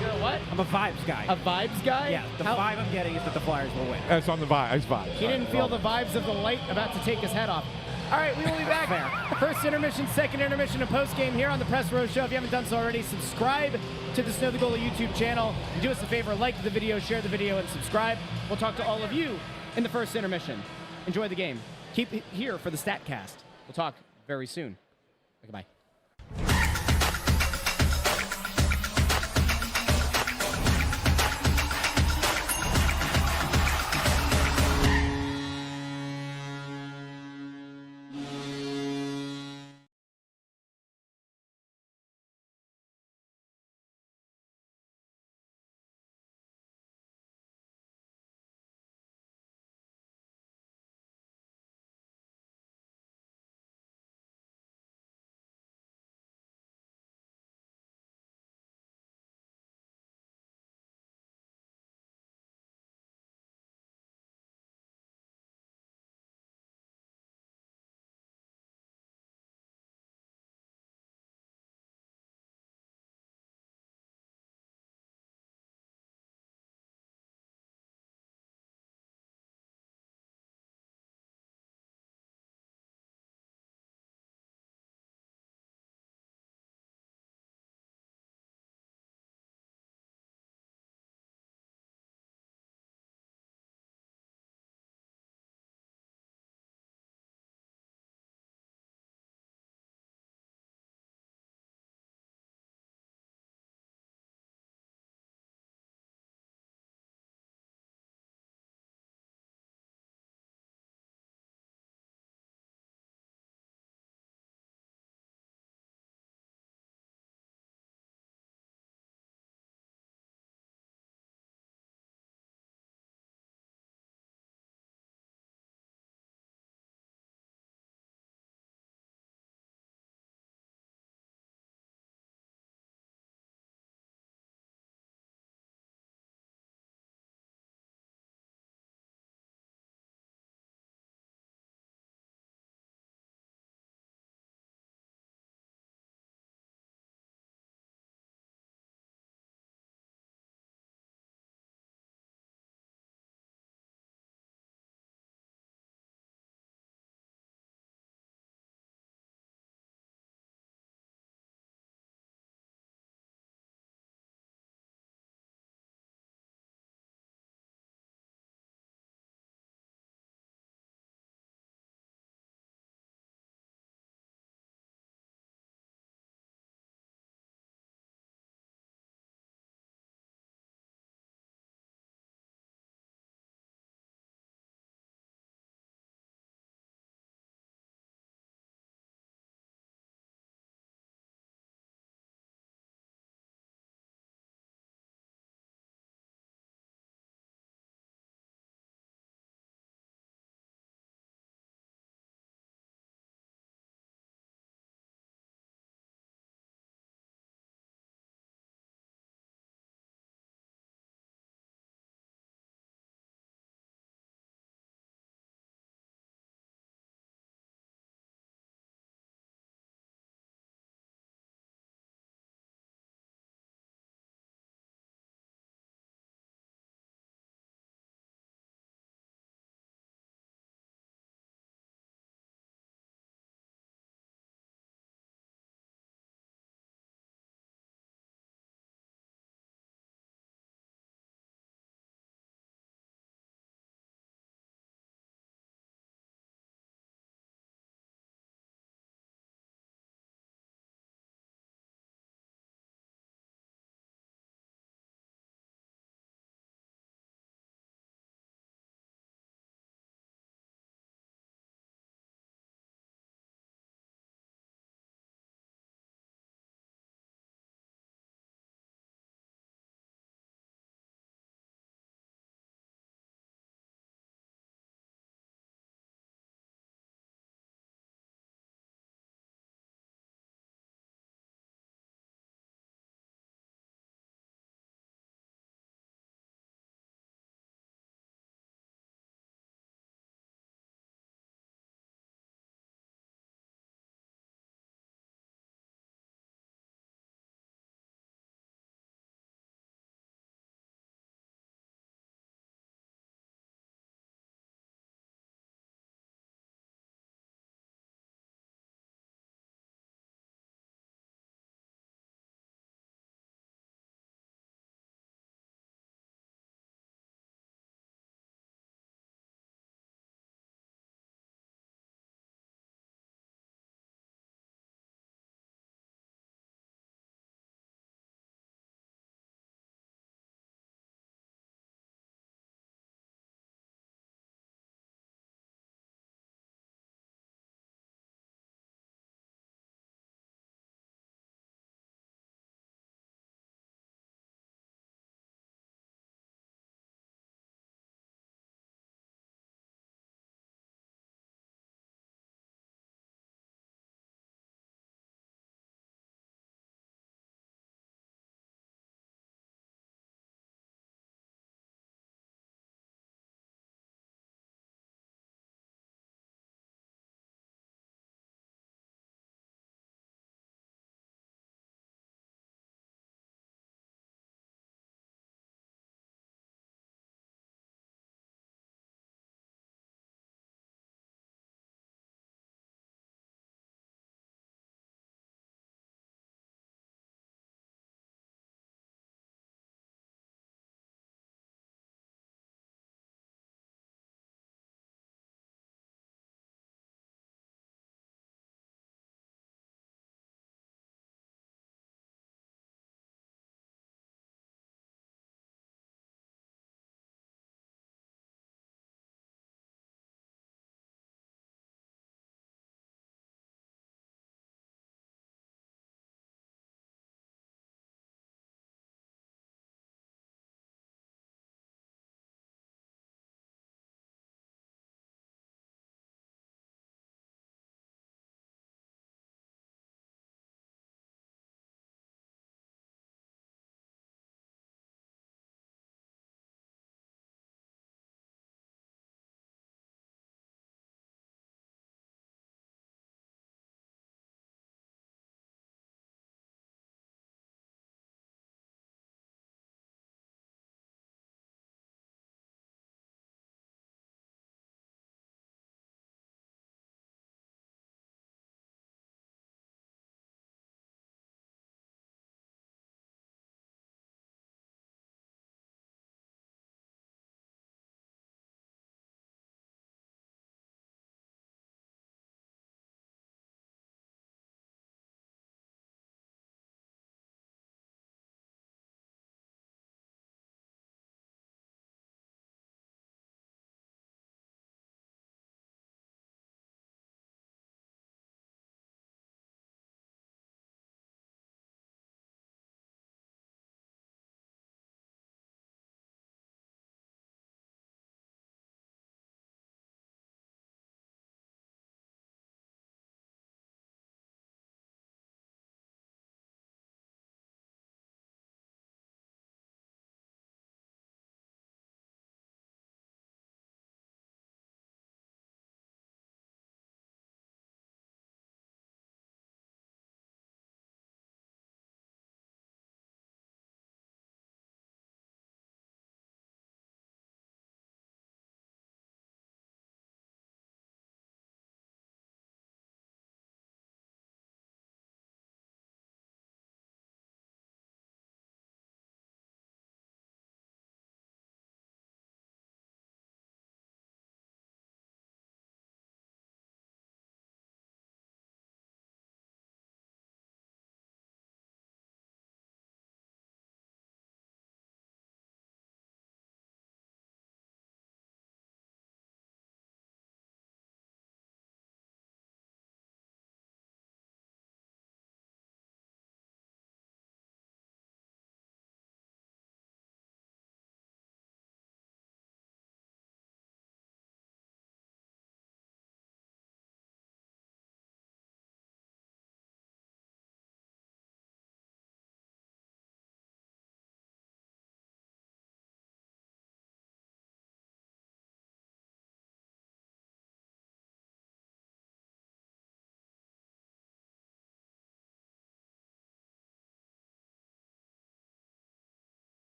You're a what?
I'm a vibes guy.
A vibes guy?
Yeah, the vibe I'm getting is that the Flyers will win.
It's on the vibe. It's vibes.
He didn't feel the vibes of the light about to take his head off. All right, we will be back. First intermission, second intermission, and post-game here on the Press Row Show. If you haven't done so already, subscribe to the Snow the Goalie YouTube channel. And do us a favor, like the video, share the video, and subscribe. We'll talk to all of you in the first intermission. Enjoy the game. Keep it here for the StatCast. We'll talk very soon. Goodbye.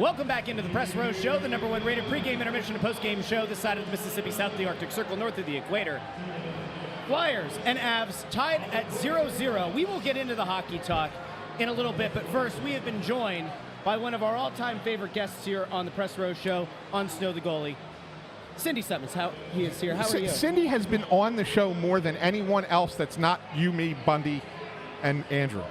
Welcome back into the Press Row Show, the #1 rated pregame, intermission, and postgame show this side of the Mississippi, south of the Arctic Circle, north of the equator. Flyers and Avs tied at 0-0. We will get into the hockey talk in a little bit, but first, we have been joined by one of our all-time favorite guests here on the Press Row Show on Snow the Goalie. Cindy Simmons, he is here. How are you?
Cindy has been on the show more than anyone else that's not you, me, Bundy, and Andrew.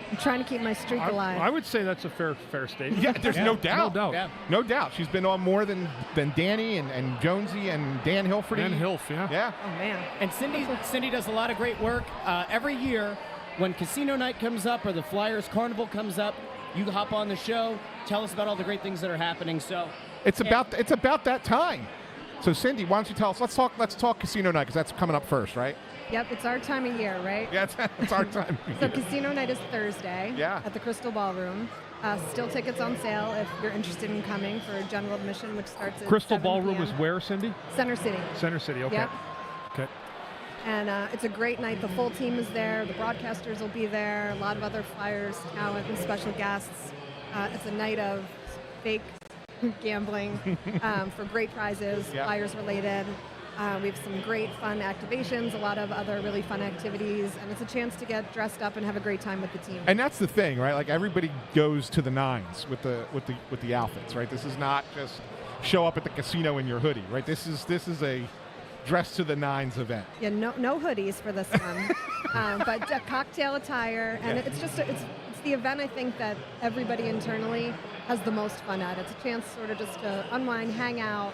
I'm trying to keep my streak alive.
I would say that's a fair statement.
Yeah, there's no doubt.
No doubt.
Yeah.
No doubt. She's been on more than Danny and Jonesy and Dan Hilferty.
And Hilf, yeah.
Yeah.
Oh, man.
And Cindy does a lot of great work. Every year, when Casino Night comes up or the Flyers Carnival comes up, you hop on the show, tell us about all the great things that are happening. So
It's about that time. So Cindy, why don't you tell us? Let's talk Casino Night because that's coming up first, right?
Yep, it's our time of year, right?
Yeah, it's our time.
So Casino Night is Thursday at the Crystal Ballroom. Still tickets on sale if you're interested in coming for general admission, which starts at
Crystal
7
Ballroom
p.m.
is where, Cindy?
Center City.
Center City, okay.
Yep.
Okay.
And it's a great night. The full team is there. The broadcasters will be there. A lot of other Flyers, talent, and special guests. It's a night of fake gambling for great prizes, Flyers related. We have some great fun activations, a lot of other really fun activities, and it's a chance to get dressed up and have a great time with the team.
And that's the thing, right? Like everybody goes to the nines with the outfits, right? This is not just show up at the casino in your hoodie, right? This is a dress to the nines event.
Yeah, no hoodies for this one, but cocktail attire, and it's the event I think that everybody internally has the most fun at. It's a chance sort of just to unwind, hang out,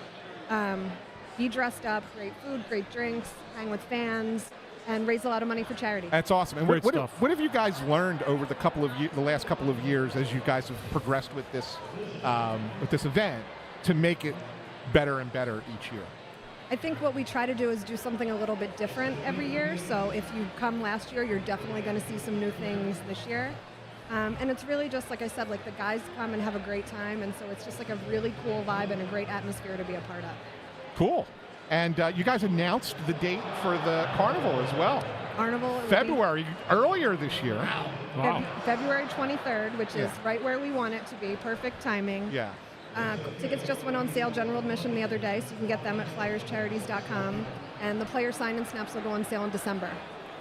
be dressed up, great food, great drinks, hang with fans, and raise a lot of money for charity.
That's awesome. And
Great
what
stuff.
have you guys learned over the last couple of years as you guys have progressed with this event to make it better and better each year?
I think what we try to do is do something a little bit different every year. So if you come last year, you're definitely going to see some new things this year. And it's really just, like I said, like the guys come and have a great time. And so it's just like a really cool vibe and a great atmosphere to be a part of.
Cool. And you guys announced the date for the carnival as well.
Carnival.
February, earlier this year.
Wow.
February 23rd, which is right where we want it to be. Perfect timing.
Yeah.
Tickets just went on sale, general admission the other day, so you can get them at flyerscharities.com. And the player sign-in snaps will go on sale in December.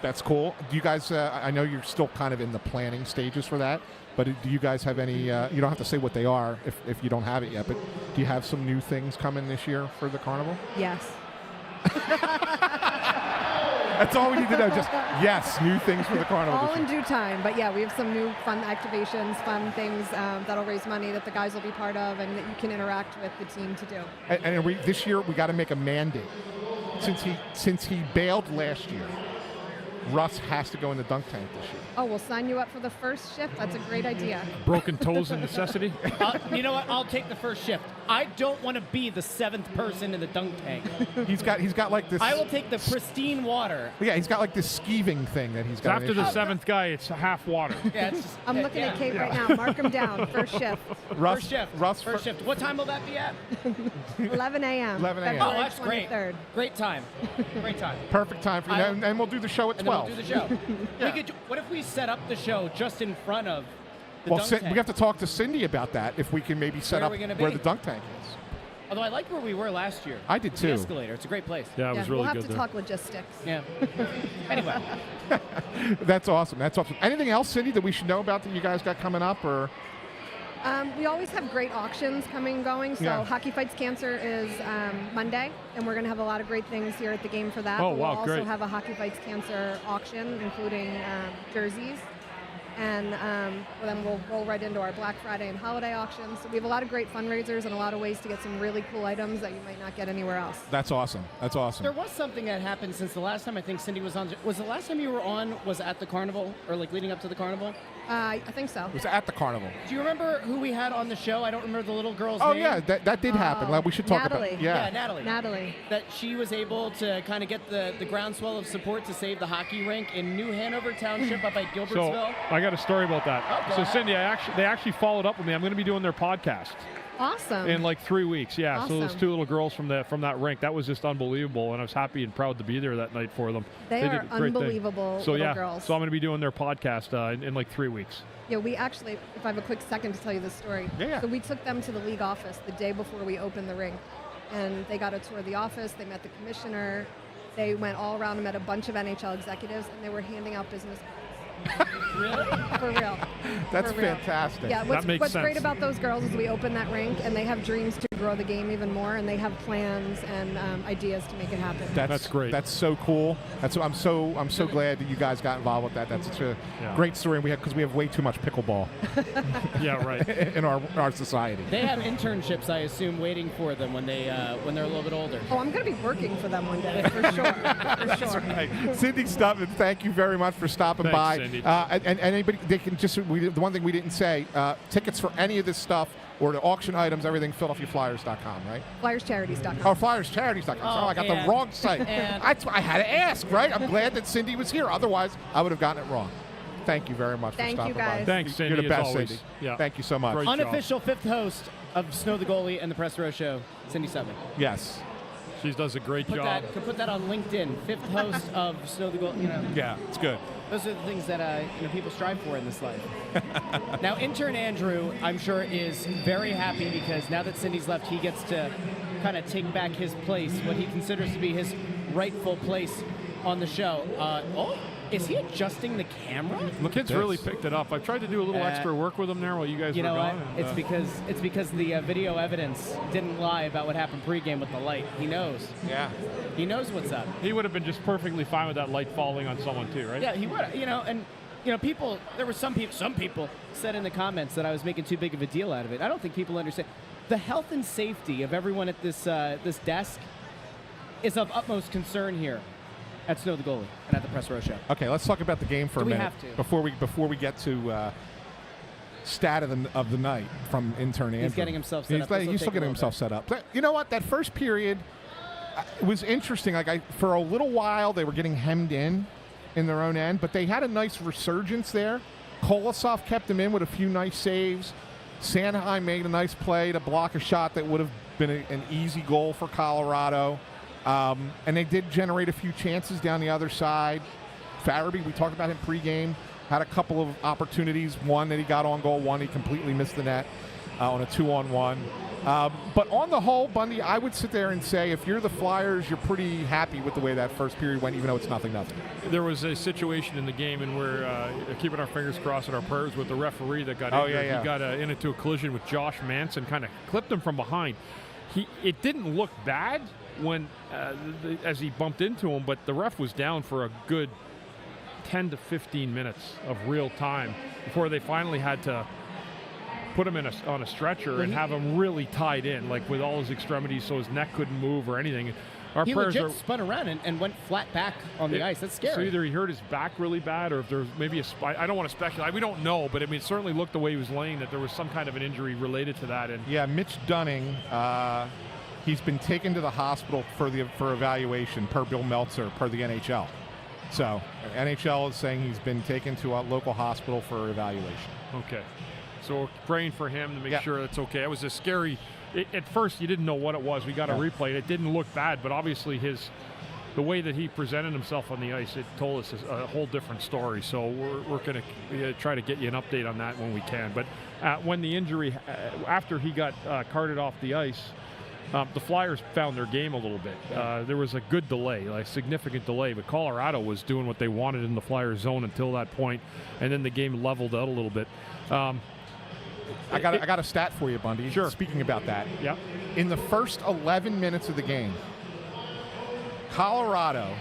That's cool. Do you guys, I know you're still kind of in the planning stages for that, but do you guys have any, you don't have to say what they are if you don't have it yet, but do you have some new things coming this year for the carnival?
Yes.
That's all we need to know, just yes, new things for the carnival
All
this
in
year.
due time. But yeah, we have some new fun activations, fun things that'll raise money that the guys will be part of and that you can interact with the team to do.
And this year we got to make a mandate. Since he bailed last year, Russ has to go in the dunk tank this year.
Oh, we'll sign you up for the first shift. That's a great idea.
Broken toes a necessity?
you know what? I'll take the first shift. I don't want to be the 7th person in the dunk tank.
He's got like this.
I will take the pristine water.
Yeah, he's got like this skeeving thing that he's got.
After the 7th guy, it's half water.
Yeah, it's just,
I'm looking at Kate right now. Mark him down. First shift.
First shift. What time will that be at?
11 a.m.
11 a.m.
Oh, that's great.
23rd.
Great time. Great time.
Perfect time for you. And we'll do the show at
And
12.
then we'll do the show. What if we set up the show just in front of the dunk tank?
We have to talk to Cindy about that. If we can maybe set
Where are
up
we gonna
where
be?
the dunk tank is.
Although I liked where we were last year.
I did
The
too.
escalator. It's a great place.
Yeah, it was really
we'll have
good
to
there.
talk logistics.
Yeah. Anyway.
That's awesome. That's awesome. Anything else, Cindy, that we should know about that you guys got coming up, or?
We always have great auctions coming and going. So Hockey Fights Cancer is Monday, and we're going to have a lot of great things here at the game for that.
Oh,
But
wow,
we'll also
great.
have a Hockey Fights Cancer auction, including jerseys. And then we'll roll right into our Black Friday and holiday auctions. So we have a lot of great fundraisers and a lot of ways to get some really cool items that you might not get anywhere else.
That's awesome. That's awesome.
There was something that happened since the last time I think Cindy was on. Was the last time you were on was at the carnival or like leading up to the carnival?
I think so.
It was at the carnival.
Do you remember who we had on the show? I don't remember the little girl's
Oh
name.
yeah, that did happen. Like, we should talk
Natalie.
about.
Yeah, Natalie.
Natalie.
That she was able to kind of get the groundswell of support to save the hockey rink in New Hanover Township up by
So
Gilbertsville.
I got a story about that.
Oh, go
So
ahead.
Cindy, they actually followed up with me. I'm going to be doing their podcast.
Awesome.
in like 3 weeks. Yeah, so those
Awesome.
2 little girls from that rink, that was just unbelievable, and I was happy and proud to be there that night for them.
They
did
are
a great thing.
unbelievable
So
little
yeah,
girls.
so I'm going to be doing their podcast in like 3 weeks.
Yeah, we actually, if I have a quick second to tell you this story.
Yeah.
So we took them to the league office the day before we opened the rink. And they got a tour of the office. They met the commissioner. They went all around and met a bunch of NHL executives, and they were handing out business cards.
Really?
For real.
That's
For real.
fantastic.
Yeah,
That makes
what's
sense.
great about those girls is we open that rink, and they have dreams to grow the game even more, and they have plans and ideas to make it happen.
That's great.
That's so cool. I'm so glad that you guys got involved with that. That's such a great story. Because we have way too much pickleball
Yeah, right.
in our society.
They have internships, I assume, waiting for them when they're a little bit older.
Oh, I'm going to be working for them one day, for sure. For sure.
Right. Cindy Stutman, thank you very much for stopping
Thanks,
by.
Cindy.
And anybody, they can just, the one thing we didn't say, tickets for any of this stuff or the auction items, everything, PhiladelphiaFlyers.com, right?
FlyersCharities.com.
Oh, FlyersCharities.com.
Oh,
I got the wrong site. I had to ask, right? I'm glad that Cindy was here. Otherwise, I would have gotten it wrong. Thank you very much
Thank
for
you,
stopping by.
guys.
Thanks, Cindy,
You're the
as
best,
always.
Cindy.
Yeah.
Thank you so much.
Great job.
Unofficial fifth host of Snow the Goalie and the Press Row Show, Cindy Stutman.
Yes.
She does a great job.
Could put that on LinkedIn. Fifth host of Snow the Goalie.
Yeah, it's good.
Those are the things that people strive for in this life. Now, intern Andrew, I'm sure, is very happy because now that Cindy's left, he gets to kind of take back his place, what he considers to be his rightful place on the show. Is he adjusting the camera?
The kids really picked it up. I've tried to do a little extra work with them there while you guys
You
were
know
gone.
what?
and,
It's because the video evidence didn't lie about what happened pregame with the light. He knows.
Yeah.
He knows what's up.
he would have been just perfectly fine with that light falling on someone too, right?
Yeah, he would. People. There were some people said in the comments that I was making too big of a deal out of it. I don't think people understand the health and safety of everyone at this desk is of utmost concern here at Snow the Goalie and at the Press Row Show.
Okay, let's talk about the game for a minute.
We have to
before we get to stat of the night from intern Andrew.
He's getting himself set up.
He's still getting himself set up. You know what? That first period was interesting. For a little while they were getting hemmed in their own end, but they had a nice resurgence there. Kolosov kept them in with a few nice saves. Sanheim made a nice play to block a shot that would have been an easy goal for Colorado. And they did generate a few chances down the other side. Farabee, we talked about him pregame, had a couple of opportunities. One that he got on goal, one he completely missed the net on a 2-on-1. But on the whole, Bundy, I would sit there and say if you're the Flyers, you're pretty happy with the way that first period went, even though it's 0-0.
There was a situation in the game, and we're keeping our fingers crossed and our prayers with the referee that got injured.
Yeah.
He got into a collision with Josh Manson, kind of clipped him from behind. It didn't look bad when as he bumped into him, but the ref was down for a good 10 to 15 minutes of real time before they finally had to put him on a stretcher and have him really tied in, like with all his extremities, so his neck couldn't move or anything.
He legit spun around and went flat back on the ice. That's scary.
So either he hurt his back really bad, or if there's maybe I don't want to speculate. We don't know, but I mean, it certainly looked the way he was laying that there was some kind of an injury related to that. And
yeah, Mitch Dunning, he's been taken to the hospital for evaluation per Bill Meltzer, per the NHL. So NHL is saying he's been taken to a local hospital for evaluation.
Okay. So we're praying for him to make sure it's okay. It was a scary. At first, you didn't know what it was. We got a replay. It didn't look bad, but obviously the way that he presented himself on the ice, it told us a whole different story. So we're going to try to get you an update on that when we can. But when the injury, after he got carted off the ice, the Flyers found their game a little bit. There was a good delay, like significant delay, but Colorado was doing what they wanted in the Flyers zone until that point, and then the game leveled out a little bit.
I got a stat for you, Bundy.
Sure.
Speaking about that.
Yeah.
In the first 11 minutes of the game, Colorado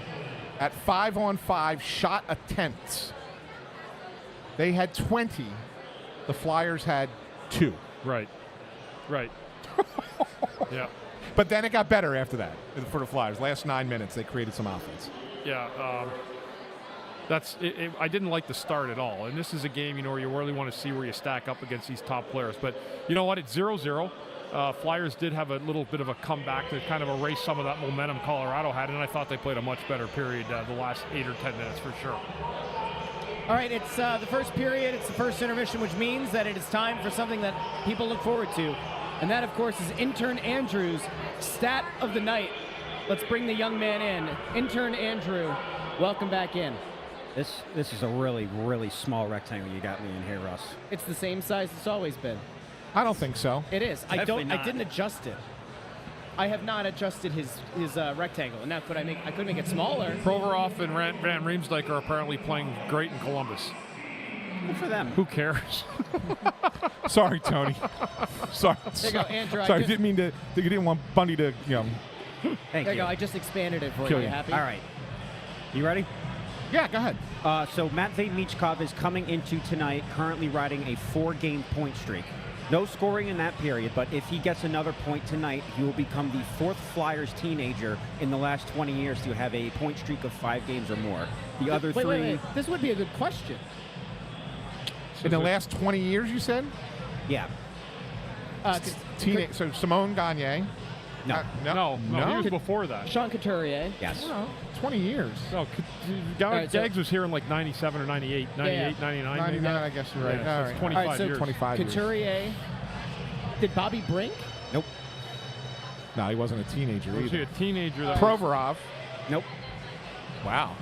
at 5-on-5 shot attempts. They had 20. The Flyers had 2.
Right. Yeah.
But then it got better after that for the Flyers. Last 9 minutes, they created some offense.
Yeah. That's it. I didn't like the start at all. And this is a game, where you really want to see where you stack up against these top players. But you know what? It's 0-0. Flyers did have a little bit of a comeback to kind of erase some of that momentum Colorado had, and I thought they played a much better period the last 8 or 10 minutes for sure.
All right, it's the first period. It's the first intermission, which means that it is time for something that people look forward to. And that, of course, is intern Andrew's stat of the night. Let's bring the young man in. Intern Andrew, welcome back in.
This is a really, really small rectangle you got me in here, Russ.
It's the same size it's always been.
I don't think so.
It is.
Definitely
I
not.
didn't adjust it. I have not adjusted his rectangle. And now could I could make it smaller?
Provorov and Van Riemsdyk are apparently playing great in Columbus.
Good for them.
Who cares?
Sorry, Tony. Sorry.
There you go, Andrew.
Sorry, didn't mean to. You didn't want Bundy to,
Thank
There
you.
you go. I just expanded it for
Kill
you.
you.
Happy?
All right. You ready?
Yeah, go ahead.
So Matvei Michkov is coming into tonight, currently riding a 4-game point streak. No scoring in that period, but if he gets another point tonight, he will become the 4th Flyers teenager in the last 20 years to have a point streak of 5 games or more. The other
Wait,
three...
wait. This would be a good question.
In the last 20 years, you said?
Yeah.
Teenage. So Simone Gagne.
No.
No, he was before that.
Sean Couturier.
Yes.
No, 20 years.
No,
right, so-
Gags was here in like 97 or 98, 98, 99.
99,
maybe.
I guess you're right.
Yeah,
All
so it's
right.
25
All right, so
years.
25 years.
Couturier. Did Bobby Brink?
Nope.
No, he wasn't a teenager
Was he
either.
a teenager? That
Provorov.
Nope.
Wow.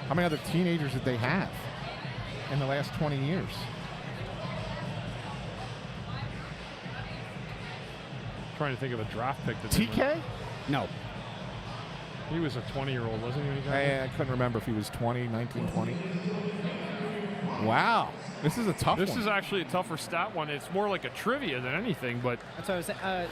How many other teenagers did they have in the last 20 years?
trying to think of a draft pick. That they were-
TK?
No.
He was a 20-year-old, wasn't he? when he got here?
I couldn't remember if he was 20, 19, 20. Wow. This is a tough
This
one.
is actually a tougher stat one. It's more like a trivia than anything, but
That's what I was saying.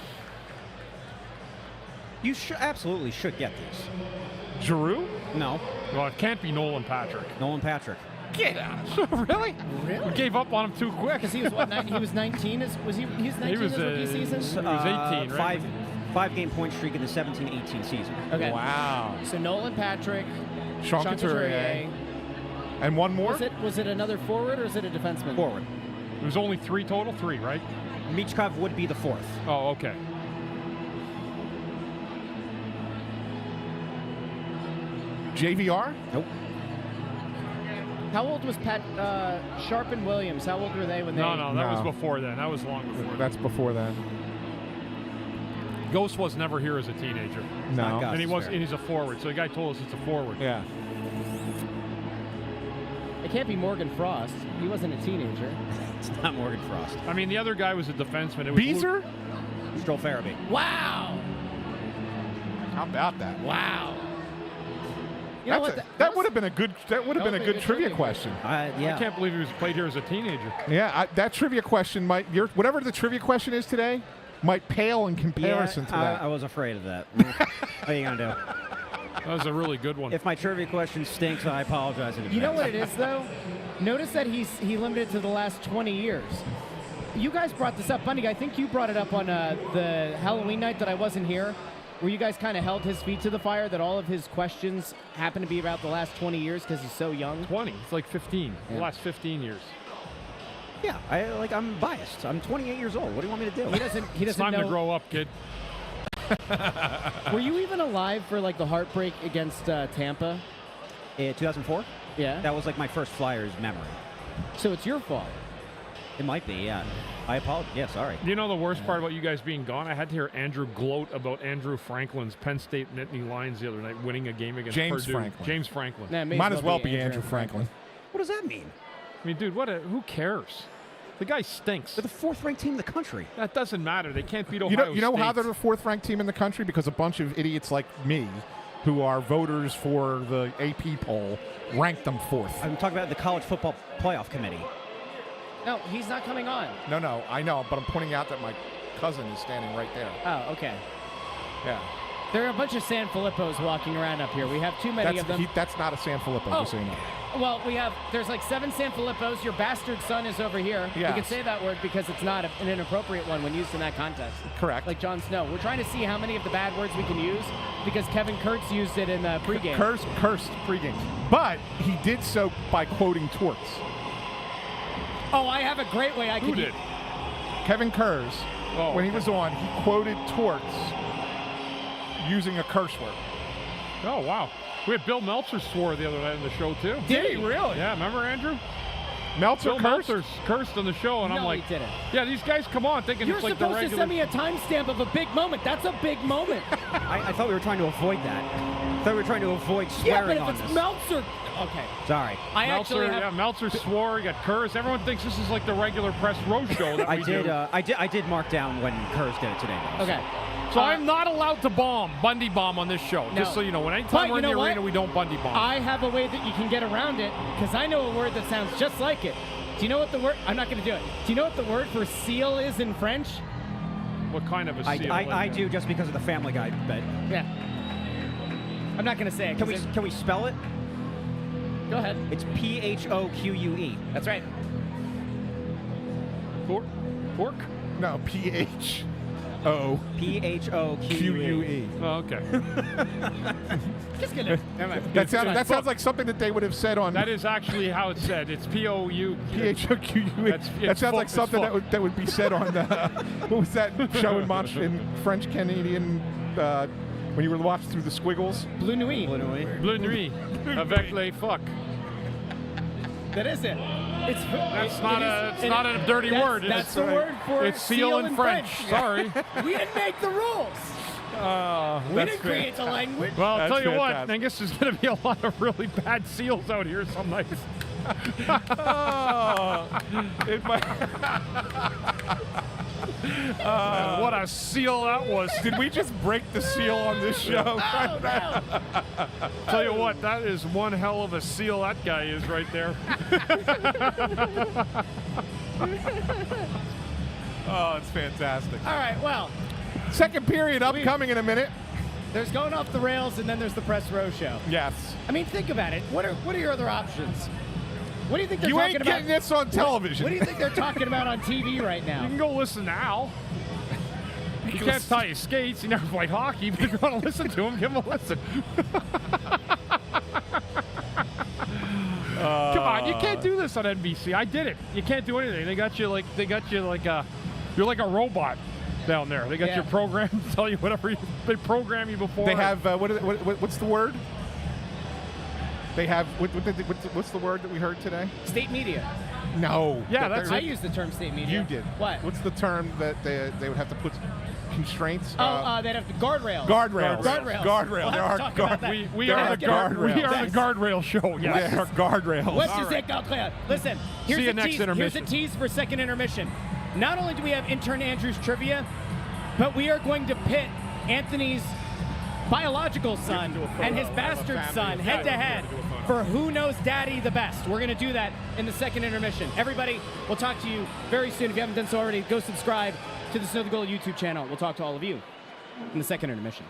You absolutely should get these.
Giroux?
No.
well, it can't be Nolan Patrick.
Nolan Patrick.
Get out. Really?
We gave up on him too quick.
Because he was what? He was 19. Was he? He was 19
was,
his rookie season.
He was 18, right?
5-game point streak in the 17-18 season.
Okay.
Wow.
So Nolan Patrick,
Sean Couturier. And one more?
Was it another forward or is it a defenseman?
Forward.
It was only 3 total? 3, right?
Michkov would be the 4th.
Oh, okay.
JVR?
Nope.
How old was Pat Sharp and Williams? How old were they when they?
No, that was
No.
before then. That was long before.
That's before then.
Ghost was never here as a teenager.
No.
Gus.
And he
That's
was,
fair.
and he's a forward. So the guy told us it's a forward.
Yeah.
It can't be Morgan Frost. He wasn't a teenager.
It's not Morgan Frost.
I mean, the other guy was a defenseman. It was
Beezer?
Stroll Farabee.
Wow!
How about that?
Wow! You know what?
That would have been a good. That would have been a good trivia question.
Yeah.
I can't believe he was played here as a teenager.
Yeah, that trivia question might. Whatever the trivia question is today, might pale in comparison to that.
I was afraid of that. What are you going to do?
That was a really good one.
If my trivia question stinks, I apologize in advance.
You know what it is, though? Notice that he limited it to the last 20 years. You guys brought this up. Bundy, I think you brought it up on the Halloween night that I wasn't here, where you guys kind of held his feet to the fire, that all of his questions happen to be about the last 20 years because he's so young.
20. It's like 15.
Yeah.
The last 15 years.
Yeah, I'm biased. I'm 28 years old. What do you want me to do?
He doesn't
It's time
know.
to grow up, kid.
Were you even alive for like the heartbreak against Tampa?
In 2004?
Yeah.
That was like my first Flyers memory.
So it's your fault.
It might be, yeah. I apologize. Yeah, sorry.
You know the worst part about you guys being gone? I had to hear Andrew gloat about Andrew Franklin's Penn State Nittany Lions the other night winning a game against
James
Purdue.
Franklin.
James Franklin.
Nah,
Might as well be Andrew Franklin.
What does that mean?
I mean, dude, who cares? The guy stinks.
They're the 4th-ranked team in the country.
That doesn't matter. They can't beat Ohio
You know how
State.
they're the 4th-ranked team in the country? Because a bunch of idiots like me, who are voters for the AP poll, ranked them 4th.
I'm talking about the College Football Playoff Committee.
No, he's not coming on.
No, I know, but I'm pointing out that my cousin is standing right there.
Oh, okay.
Yeah.
There are a bunch of SanFilippos walking around up here. We have too many of them.
That's not a SanFilippo, just so you know.
Well, there's like 7 SanFilippos. Your bastard son is over here.
Yes.
You can say that word because it's not an inappropriate one when used in that context.
Correct.
Like Jon Snow. We're trying to see how many of the bad words we can use because Kevin Kurtz used it in the pregame.
Cursed pregame. But he did so by quoting Torts.
Oh, I have a great way I
Who
can
did?
Kevin Kurz, when he was on, he quoted Torts using a curse word.
Oh, wow. We had Bill Meltzer swore the other night on the show, too.
Did he really?
Yeah, remember, Andrew?
Meltzer
Bill
cursed?
Meltzer's cursed on the show, and I'm
No,
like,
he didn't.
yeah, these guys come on thinking
You're
it's like the
supposed to
regular.
send me a timestamp of a big moment. That's a big moment.
I thought we were trying to avoid that. I thought we were trying to avoid
Yeah,
swearing
but
on
if it's
this.
Meltzer, okay.
Sorry.
I
Meltzer,
actually have.
Meltzer swore, he got cursed. Everyone thinks this is like the regular press row show that
I
we
did.
do.
I did mark down when Kurz did it today. Though.
Okay.
So I'm not allowed to Bundy bomb on this show.
No.
Just so you know, when
But
anytime we're
you
in the
know what?
arena, we don't Bundy bomb.
I have a way that you can get around it because I know a word that sounds just like it. Do you know what the word? I'm not going to do it. Do you know what the word for seal is in French?
What kind of a seal?
I do just because of the Family Guy bit.
Yeah. I'm not going to say it.
Can we spell it?
Go ahead.
It's P-H-O-Q-U-E.
That's right.
Pork?
No, P-H-O.
P-H-O-Q-U-E.
Q-U-E.
Oh, okay.
Just gonna. Never mind.
That sounds like something that they would have said on
That is actually how it's said. It's P-O-U.
P-H-O-Q-U-E. That sounds like something that would be said on what was that show in French Canadian when you were watching through the squiggles?
Blue Nuit.
Bleu nuit. Avec les fuck.
That is it.
That's not a dirty word.
That's the word for
it's seal in French. Sorry.
We didn't make the rules. We didn't create the language.
Well, I'll
That's
tell you what,
fantastic.
I guess there's going to be a lot of really bad seals out here some nights. What a seal that was.
Did we just break the seal on this show?
Oh, no.
Tell you what, that is one hell of a seal that guy is right there.
Oh, it's fantastic.
All right, well,
Second period upcoming in a minute.
there's going off the rails, and then there's the press row show.
Yes.
I mean, think about it. What are your other options? What do you think they're
You
talking
ain't
about?
getting this on television.
What do you think they're talking about on TV right
You
now?
can go listen now. You can't tie his skates. He never played hockey, but if you want to listen to him, give him a listen. Come on, you can't do this on NBC. I did it. You can't do anything. They got you like you're like a robot down there. They got
Yeah.
your program to tell you whatever they program you before.
They have what's the word? They have what's the word that we heard today?
State media.
No.
Yeah, that's
I
it.
use the term state media.
You did.
What?
What's the term that they would have to put constraints?
They'd have guardrails.
Guardrails.
Guardrails.
Guardrails.
We'll
There
have
are
to talk about that.
We
There
are
are
the guardrails. We are
Yes.
the guardrail show. Yes.
There are guardrails.
What's your take, Alclea? Listen, here's
See you
a
next
tease. Here's a
intermission.
tease for second intermission. Not only do we have intern Andrew's trivia, but we are going to pit Anthony's biological son and his bastard son head to head for who knows daddy the best. We're going to do that in the second intermission. Everybody, we'll talk to you very soon. If you haven't done so already, go subscribe to the Snow the Goal YouTube channel. We'll talk to all of you in the second intermission.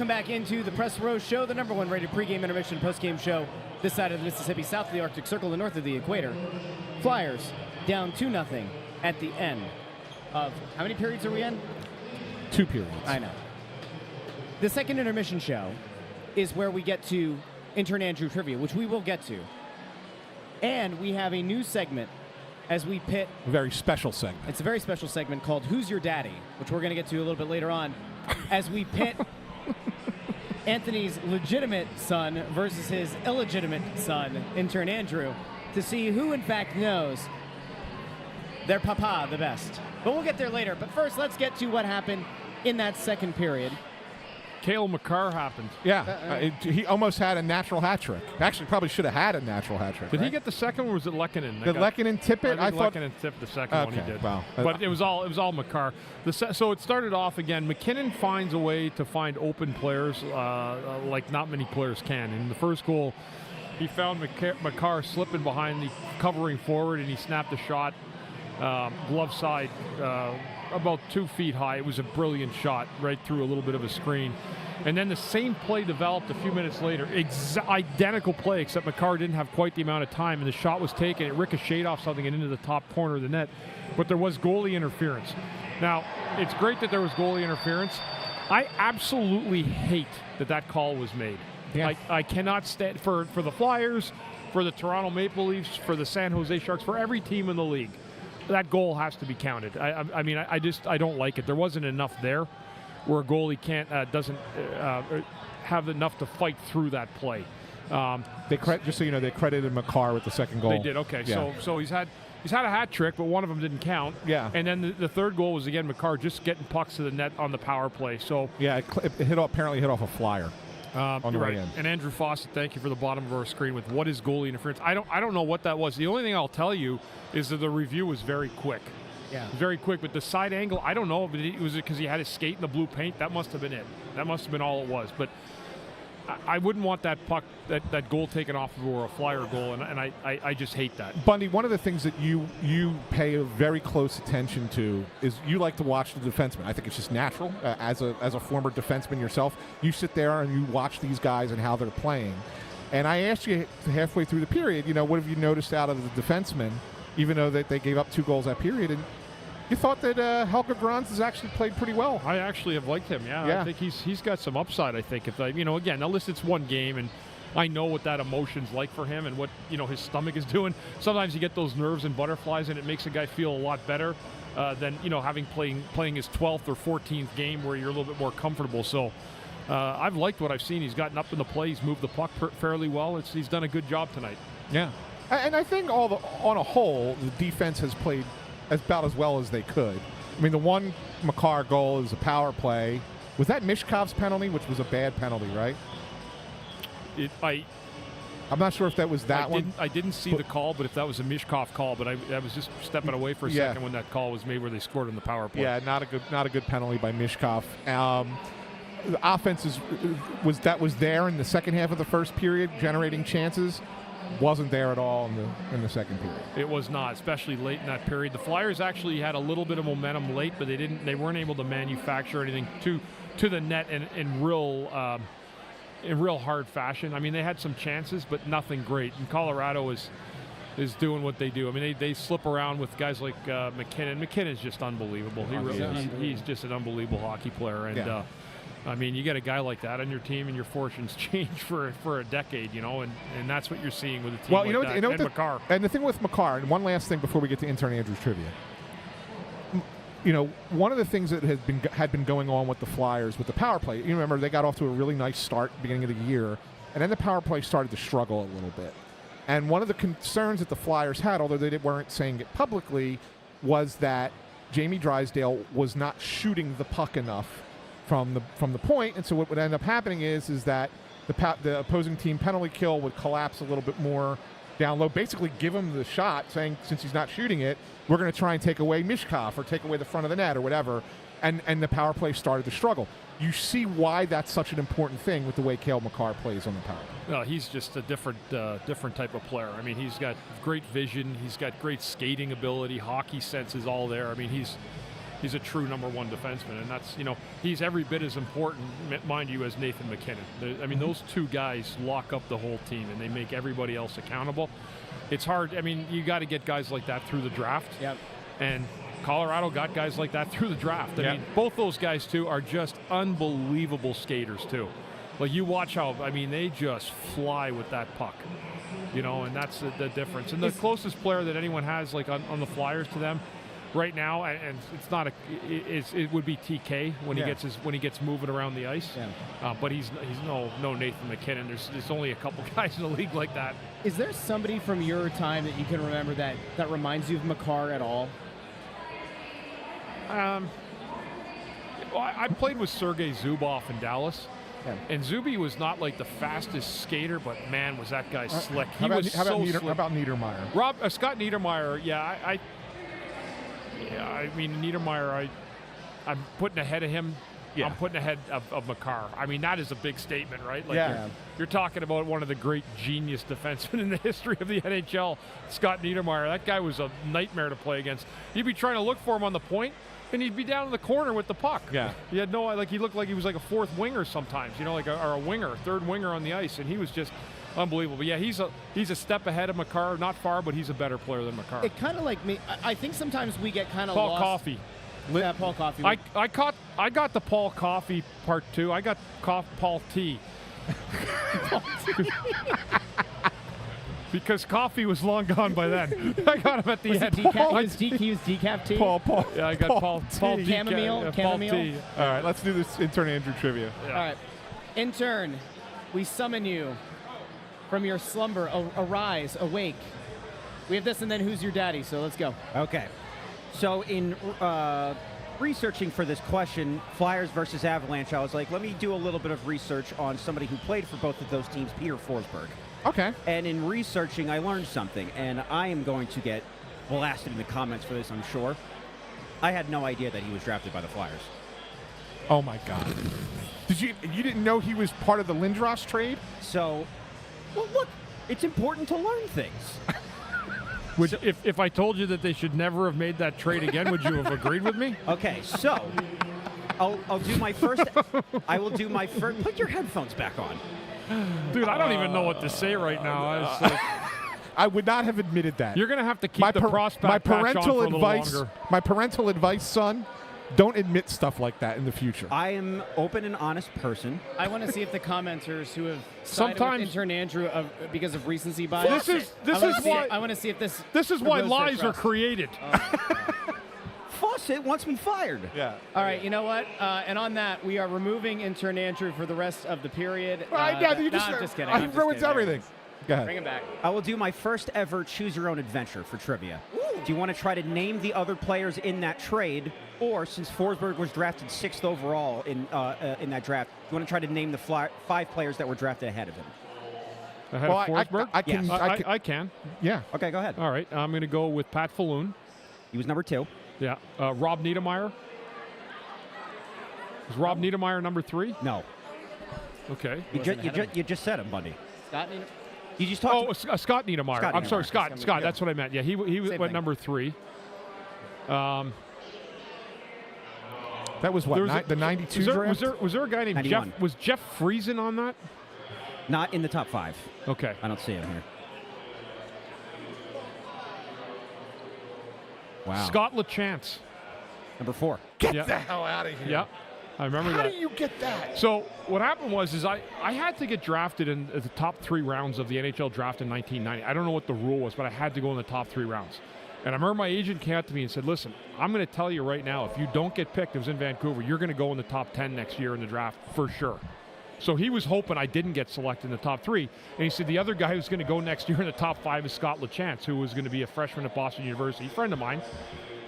Welcome back into the Press Row Show, the number one rated pregame, intermission, postgame show this side of the Mississippi, south of the Arctic Circle, and north of the equator. Flyers down 2-0 at the end of, how many periods are we in?
2 periods.
I know. The second intermission show is where we get to Intern Andrew Trivia, which we will get to. And we have a new segment as we pit.
A very special segment.
It's a very special segment called Who's Your Daddy, which we're going to get to a little bit later on, as we pit Anthony's legitimate son versus his illegitimate son, Intern Andrew, to see who in fact knows their papa the best. But we'll get there later. But first, let's get to what happened in that second period.
Cale Makar happened.
Yeah, he almost had a natural hat trick. Actually, probably should have had a natural hat trick.
Did
right?
he get the second one, or was it Lehkonen?
Did Lehkonen tip it?
I thought Lehkonen tipped the second one. He did.
Wow.
But it was all Makar. So it started off again. McKinnon finds a way to find open players like not many players can. In the first goal, he found Makar slipping behind the covering forward, and he snapped a shot, glove side, about 2 feet high. It was a brilliant shot right through a little bit of a screen. And then the same play developed a few minutes later. Identical play, except Makar didn't have quite the amount of time, and the shot was taken. It ricocheted off something and into the top corner of the net. But there was goalie interference. Now, it's great that there was goalie interference. I absolutely hate that call was made.
Yeah.
I cannot stand for the Flyers, for the Toronto Maple Leafs, for the San Jose Sharks, for every team in the league. That goal has to be counted. I mean, I don't like it. There wasn't enough there where a goalie doesn't have enough to fight through that play.
Just so you know, they credited Makar with the second goal.
They did. Okay,
yeah.
so he's had a hat trick, but one of them didn't count.
Yeah.
And then the third goal was again Makar just getting pucks to the net on the power play. So
yeah, it apparently hit off a flyer. On the
right.
end.
And Andrew Fawcett, thank you for the bottom of our screen with what is goalie interference. I don't know what that was. The only thing I'll tell you is that the review was very quick.
Yeah.
Very quick. But the side angle, I don't know. But it was because he had his skate in the blue paint. That must have been it. That must have been all it was. But I wouldn't want that puck, that goal taken off of or a Flyer goal, and I just hate that.
Bundy, one of the things that you pay a very close attention to is you like to watch the defenseman. I think it's just natural. As a former defenseman yourself, you sit there and you watch these guys and how they're playing. And I asked you halfway through the period, what have you noticed out of the defensemen, even though that they gave up 2 goals that period? And you thought that Helge Grans has actually played pretty well.
I actually have liked him. Yeah. I think he's got some upside. I think again, unless it's one game, and I know what that emotion's like for him and what his stomach is doing. Sometimes you get those nerves and butterflies, and it makes a guy feel a lot better than having playing his 12th or 14th game where you're a little bit more comfortable. So I've liked what I've seen. He's gotten up in the play. He's moved the puck fairly well. He's done a good job tonight.
Yeah, and I think on a whole, the defense has played about as well as they could. I mean, the one Makar goal is a power play. Was that Mishkov's penalty, which was a bad penalty, right? I'm not sure if that was that one.
I didn't see the call, but if that was a Mishkov call, but I was just stepping away for a second when that call was made where they scored on the power play.
Yeah, not a good penalty by Mishkov. The offense was there in the second half of the first period, generating chances. Wasn't there at all in the second period.
It was not, especially late in that period. The Flyers actually had a little bit of momentum late, but they weren't able to manufacture anything to the net in real hard fashion. I mean, they had some chances, but nothing great. And Colorado is doing what they do. I mean, they slip around with guys like McKinnon. McKinnon's just unbelievable. He's just an unbelievable hockey player. And I mean, you get a guy like that on your team, and your fortunes change for a decade, and that's what you're seeing with a team like that. And Makar.
And the thing with Makar, and one last thing before we get to Intern Andrew's trivia. One of the things that had been going on with the Flyers with the power play, you remember they got off to a really nice start beginning of the year, and then the power play started to struggle a little bit. And one of the concerns that the Flyers had, although they weren't saying it publicly, was that Jamie Drysdale was not shooting the puck enough from the point, and so what would end up happening is that the opposing team penalty kill would collapse a little bit more down low, basically give him the shot, saying since he's not shooting it, we're going to try and take away Mishkov or take away the front of the net or whatever, and the power play started to struggle. You see why that's such an important thing with the way Cale Makar plays on the power play.
Well, he's just a different type of player. I mean, he's got great vision, he's got great skating ability, hockey sense is all there. I mean, he's a true number one defenseman, and that's, he's every bit as important, mind you, as Nathan McKinnon. I mean, those two guys lock up the whole team, and they make everybody else accountable. It's hard. I mean, you got to get guys like that through the draft.
Yep.
And Colorado got guys like that through the draft. I mean, both those guys, too, are just unbelievable skaters, too. Like, you watch how, they just fly with that puck, and that's the difference. And the closest player that anyone has, like, on the Flyers to them right now, and it's not it would be TK when he gets moving around the ice. Yeah. But he's no Nathan McKinnon. There's only a couple guys in the league like that.
Is there somebody from your time that you can remember that reminds you of Makar at all?
I played with Sergei Zubov in Dallas.
Yeah.
And Zuby was not like the fastest skater, but man, was that guy slick.
How about
Niedermayer? Scott Niedermayer, Niedermayer, I'm putting ahead of him. Yeah. I'm putting ahead of Makar. I mean, that is a big statement, right? Like you're talking about one of the great genius defensemen in the history of the NHL, Scott Niedermayer. That guy was a nightmare to play against. You'd be trying to look for him on the point, and he'd be down in the corner with the puck. Yeah. He had he looked like he was like a fourth winger sometimes, or a winger, third winger on the ice, and he was just unbelievable. But yeah, he's a step ahead of Makar, not far, but he's a better player than Makar.
It kind of like me. I think sometimes we get kind of
Paul
lost.
Coffey.
Yeah, Paul Coffey.
I got the Paul Coffey part 2. I got Paul T. Because Coffee was long gone by then. I got him at the end.
He was decaf tea?
Paul.
Yeah, I got Paul
Chamomile.
Paul T.
All right, let's do this intern Andrew trivia.
Yeah.
All right. Intern, we summon you from your slumber. Arise, awake. We have this and then who's your daddy, so let's go.
Okay. So in researching for this question, Flyers versus Avalanche, I was like, let me do a little bit of research on somebody who played for both of those teams, Peter Forsberg.
Okay.
And in researching, I learned something, and I am going to get blasted in the comments for this, I'm sure. I had no idea that he was drafted by the Flyers.
Oh my God! You didn't know he was part of the Lindros trade?
So, well, look, it's important to learn things.
If I told you that they should never have made that trade again, would you have agreed with me?
Okay, so I'll do my first. I will do my first. Put your headphones back on.
Dude, I don't even know what to say right now.
I would not have admitted that.
You're going to have to keep the prospect patch on for a little longer.
My parental advice, son, don't admit stuff like that in the future.
I am open and honest person.
I want to see if the commenters who have sided with intern Andrew because of recency bias. I want to see if this.
This is why lies are created.
Fawcett wants me fired.
Yeah.
All right, you know what? And on that, we are removing intern Andrew for the rest of the period.
I'm just kidding. He ruins everything. Go ahead.
Bring him back.
I will do my first ever choose your own adventure for trivia. Ooh. Do you want to try to name the other players in that trade, or since Forsberg was drafted 6th overall in that draft, do you want to try to name the 5 players that were drafted ahead of him?
Ahead of Forsberg?
I
can.
Yeah.
Okay, go ahead.
All right, I'm going to go with Pat Falloon.
He was number 2.
Yeah. Rob Niedermayer. Is Rob Niedermayer number 3?
No.
Okay.
You just said him, Bundy.
Scott Niedermayer?
You just talked.
Scott Niedermayer. I'm sorry, Scott.
Yeah.
That's what I meant. Yeah, he went number 3.
That was what? The 92 draft?
Was there a guy named
91.
Jeff? Was Jeff Friesen on that?
Not in the top 5.
Okay.
I don't see him here. Wow.
Scott LaChance.
Number 4.
Get the hell out of here.
Yeah. I remember that.
How do you get that?
So what happened was I had to get drafted in the top 3 rounds of the NHL draft in 1990. I don't know what the rule was, but I had to go in the top 3 rounds. And I remember my agent came out to me and said, listen, I'm going to tell you right now, if you don't get picked, it was in Vancouver, you're going to go in the top 10 next year in the draft for sure. So he was hoping I didn't get selected in the top 3. And he said the other guy who's going to go next year in the top 5 is Scott LaChance, who was going to be a freshman at Boston University, a friend of mine.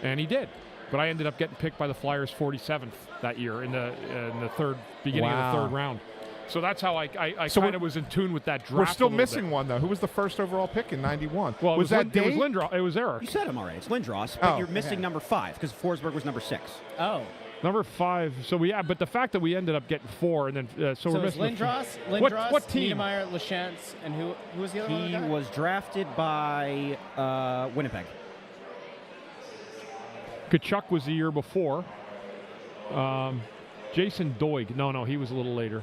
And he did. But I ended up getting picked by the Flyers 47th that year in the beginning of the 3rd round. So that's how I kind of was in tune with that draft.
We're still missing one, though. Who was the first overall pick in 91?
Well,
was that Dave?
It was Lindros. It was Eric.
You said him already. It's Lindros, but you're missing number 5 because Forsberg was number 6.
Oh.
Number 5. So but the fact that we ended up getting 4, and then so we're missing.
Lindros,
what team?
Niedermayer, LaChance, and who was the other one?
He was drafted by Winnipeg.
Kachuk was the year before. Jason Doig. No, he was a little later.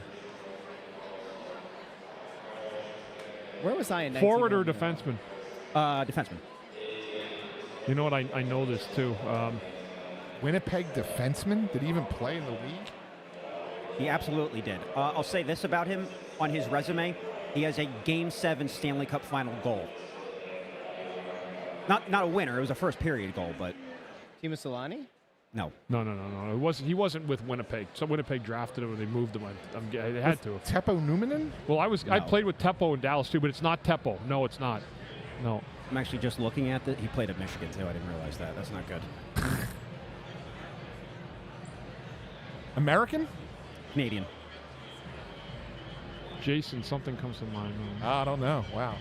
Where was I in
Forward or
1999?
defenseman?
Defenseman.
You know what? I know this too.
Winnipeg defenseman? Did he even play in the league?
He absolutely did. I'll say this about him on his resume: he has a Game 7 Stanley Cup Final goal. Not a winner. It was a first period goal, but
Timo Solani?
no.
No. He wasn't with Winnipeg. So Winnipeg drafted him and they moved him. They had to.
Teppo Numminen?
Well, I played with Teppo in Dallas too, but it's not Teppo. No, it's not. No.
I'm actually just looking at He played at Michigan too. I didn't realize that. That's not good.
American?
Canadian.
Jason, something comes to mind.
I don't know. Wow.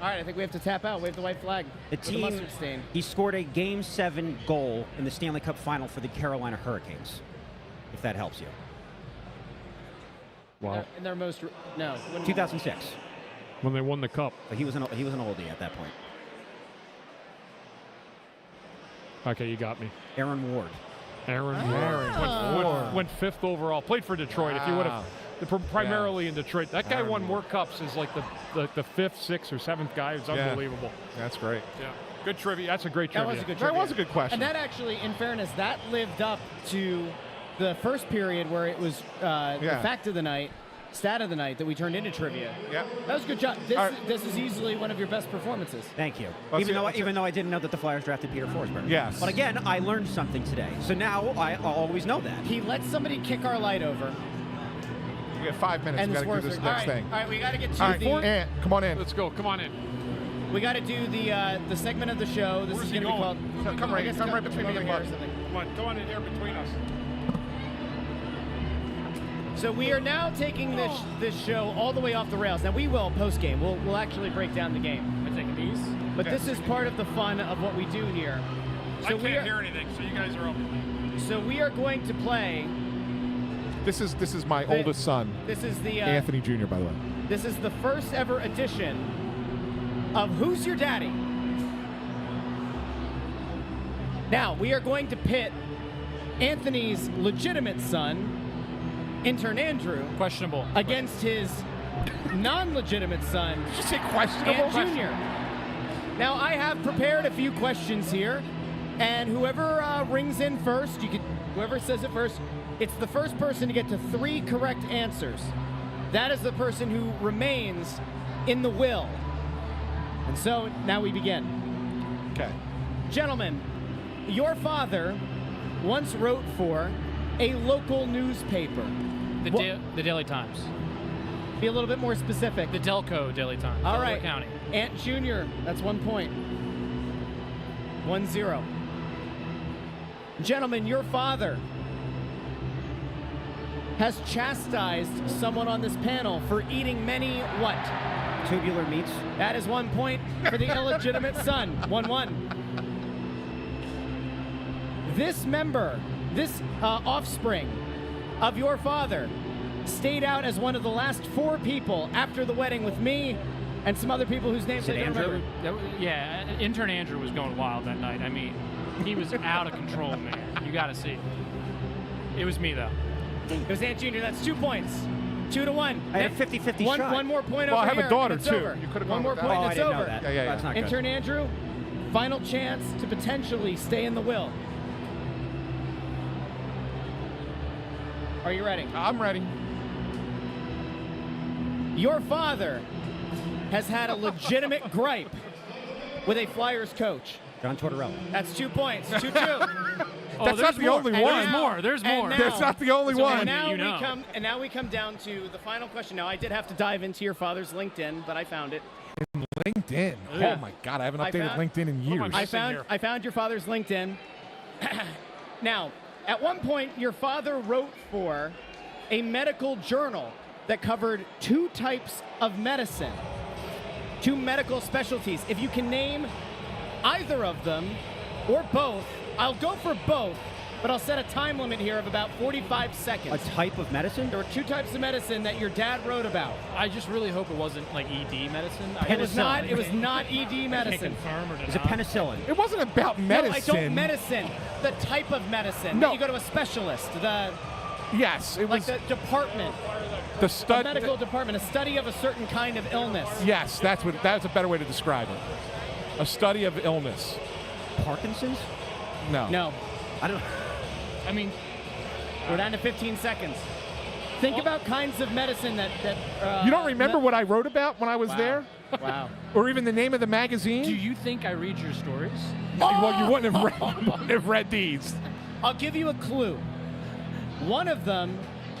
All right, I think we have to tap out. Wave the white flag.
The
with the
team,
mustard stain.
he scored a Game 7 goal in the Stanley Cup Final for the Carolina Hurricanes, if that helps you.
Wow.
In their most... No.
2006.
When they won the cup.
But he was an oldie at that point.
Okay, you got me.
Aaron Ward.
Aaron Ward. Went 5th overall. Played for Detroit. If you would have... Primarily in Detroit. That guy won more cups as like the 5th, 6th, or 7th guy. It's unbelievable.
That's great.
Yeah. Good trivia. That's a great trivia.
That was a good
That
trivia.
was a good question.
And that actually, in fairness, that lived up to the first period where it was the fact of the night, stat of the night that we turned into trivia.
Yeah.
That was a good job. This is easily one of your best performances.
Thank you.
Let's
Even though I didn't know that the Flyers drafted Peter Forsberg.
Yes.
But again, I learned something today. So now I'll always know that.
He let somebody kick our light over.
We have 5 minutes.
And
We got to do this next thing.
All right, we got to get to
All right,
the...
come on in.
Let's go. Come on in.
We got to do the segment of the show. This
Where's
is
he
going to be called...
going?
Come right between me
over
and
here or
Bud.
something.
Come on. Come on in here between us.
So we are now taking this show all the way off the rails. Now we will post-game. We'll actually break down the game.
I take a piece.
But this is part of the fun of what we do here. So
I can't hear anything, so you guys are up.
So we are going to play...
This is my oldest son,
This is the...
Anthony Jr., by the way.
This is the first ever edition of Who's Your Daddy? Now, we are going to pit Anthony's legitimate son, intern Andrew,
Questionable.
against his non-legitimate son,
Did you say questionable?
Ant Jr. Now, I have prepared a few questions here, and whoever rings in first, whoever says it first, it's the first person to get to 3 correct answers. That is the person who remains in the will. And so, now we begin.
Okay.
Gentlemen, your father once wrote for a local newspaper.
The Daily Times.
Be a little bit more specific.
The Delco Daily Times.
All
Delaware
right.
County.
Ant Jr., that's 1 point. 1-0. Gentlemen, your father has chastised someone on this panel for eating many what?
Tubular meats.
That is 1 point for the illegitimate son. 1-1. This offspring of your father stayed out as one of the last 4 people after the wedding with me and some other people whose names I don't remember.
Yeah, intern Andrew was going wild that night. I mean, he was out of control, man. You got to see. It was me, though.
It was Ant Jr. That's 2 points. 2-1.
I had a 50-50 shot.
One more point
Well,
over
I have
here,
a daughter,
and it's
too.
over.
You could have
One
gone
more
with
point,
that.
and
I
it's
didn't
over.
know that.
Yeah.
That's not good.
Intern Andrew, final chance to potentially stay in the will. Are you ready?
I'm ready.
Your father has had a legitimate gripe with a Flyers coach.
John Tortorella.
That's 2 points. 2-2.
That's not the only
And
one.
There's
now-
more. There's
and
more.
now-
That's not the only
That's
one.
And
that
now,
you know.
now we come down to the final question. Now, I did have to dive into your father's LinkedIn, but I found it.
LinkedIn.
Yeah.
Oh my God, I haven't
I
updated
found-
LinkedIn in years.
I found your father's LinkedIn. Now, at one point, your father wrote for a medical journal that covered 2 types of medicine, 2 medical specialties. If you can name either of them or both, I'll go for both, but I'll set a time limit here of about 45
A
seconds.
type of medicine?
There were 2 types of medicine that your dad wrote about.
I just really hope it wasn't like ED medicine.
It was not. It was
Penicillin.
not ED
I can't
medicine.
confirm or deny.
Is it penicillin?
It wasn't about
No,
medicine.
I don't medicine. The type of medicine.
No.
That you go to a specialist. The
Yes, it
like
was
the department,
the
a
study.
medical department, a study of a certain kind of illness.
Yes, that's a better way to describe it. A study of illness.
Parkinson's?
No.
No,
I don't.
I mean,
we're down to 15 seconds. Think about kinds of medicine that
You don't remember what I wrote about when I was
Wow.
there?
Wow.
Or even the name of the magazine?
do you think I read your stories?
Well, you wouldn't have read these.
I'll give you a clue. One of them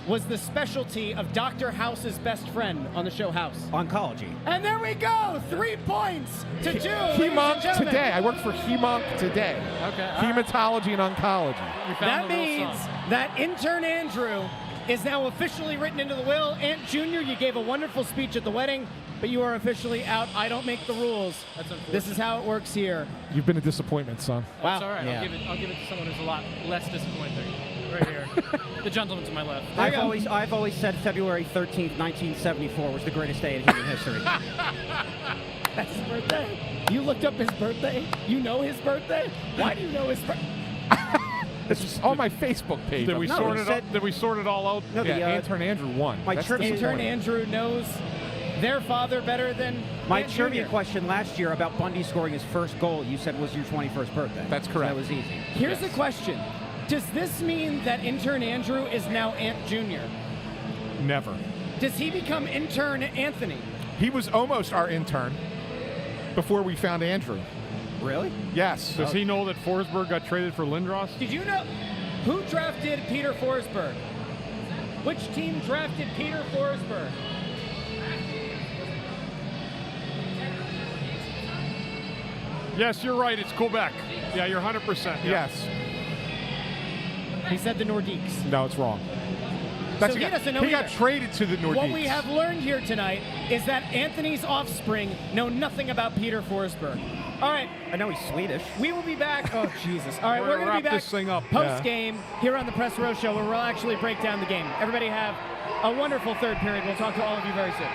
was the specialty of Dr. House's best friend on the show House.
Oncology.
And there we go, 3 points to 2. ladies and
Hemonc
gentlemen.
Today. I worked for Hemonc Today.
Okay.
Hematology and oncology.
We
That
found the real
means
son.
that intern Andrew is now officially written into the will. Aunt Junior, you gave a wonderful speech at the wedding, but you are officially out. I don't make the rules.
That's unfortunate.
This is how it works here.
You've been a disappointment, son.
Wow.
That's all right.
Yeah.
I'll give it to someone who's a lot less disappointing. Right here. The gentleman to my left.
I've always said February 13th, 1974 was the greatest day in human history.
That's his birthday. You looked up his birthday? You know his birthday? Why do you know his birthday?
It's on my Facebook page.
Did we
No,
sort
he
it
said-
out? Did we sort it all out?
No,
Yeah,
the,
intern Andrew won.
my
That's
church-
Intern
disappointing.
Andrew knows their father better than
My
Aunt
trivia
Junior.
question last year about Bundy scoring his first goal, you said was your 21st birthday.
That's
So
correct.
that was easy.
Here's the question. Does this mean that intern Andrew is now Aunt Junior?
Never.
Does he become intern Anthony?
He was almost our intern before we found Andrew.
Really?
Yes.
Does he know that Forsberg got traded for Lindros?
Did you know who drafted Peter Forsberg? Which team drafted Peter Forsberg?
Yes, you're right. It's Quebec. Yeah, you're 100%. Yeah.
Yes.
He said the Nordiques.
No, it's wrong.
So he doesn't know
He got
either.
traded to the Nordiques.
What we have learned here tonight is that Anthony's offspring know nothing about Peter Forsberg. All right,
I know he's Swedish.
we will be back. Oh, Jesus. All right,
We're
we're
gonna
going to be
wrap
back
this thing up.
post-game here on the Press Row Show where we'll actually break down the game. Everybody have a wonderful third period. We'll talk to all of you very soon.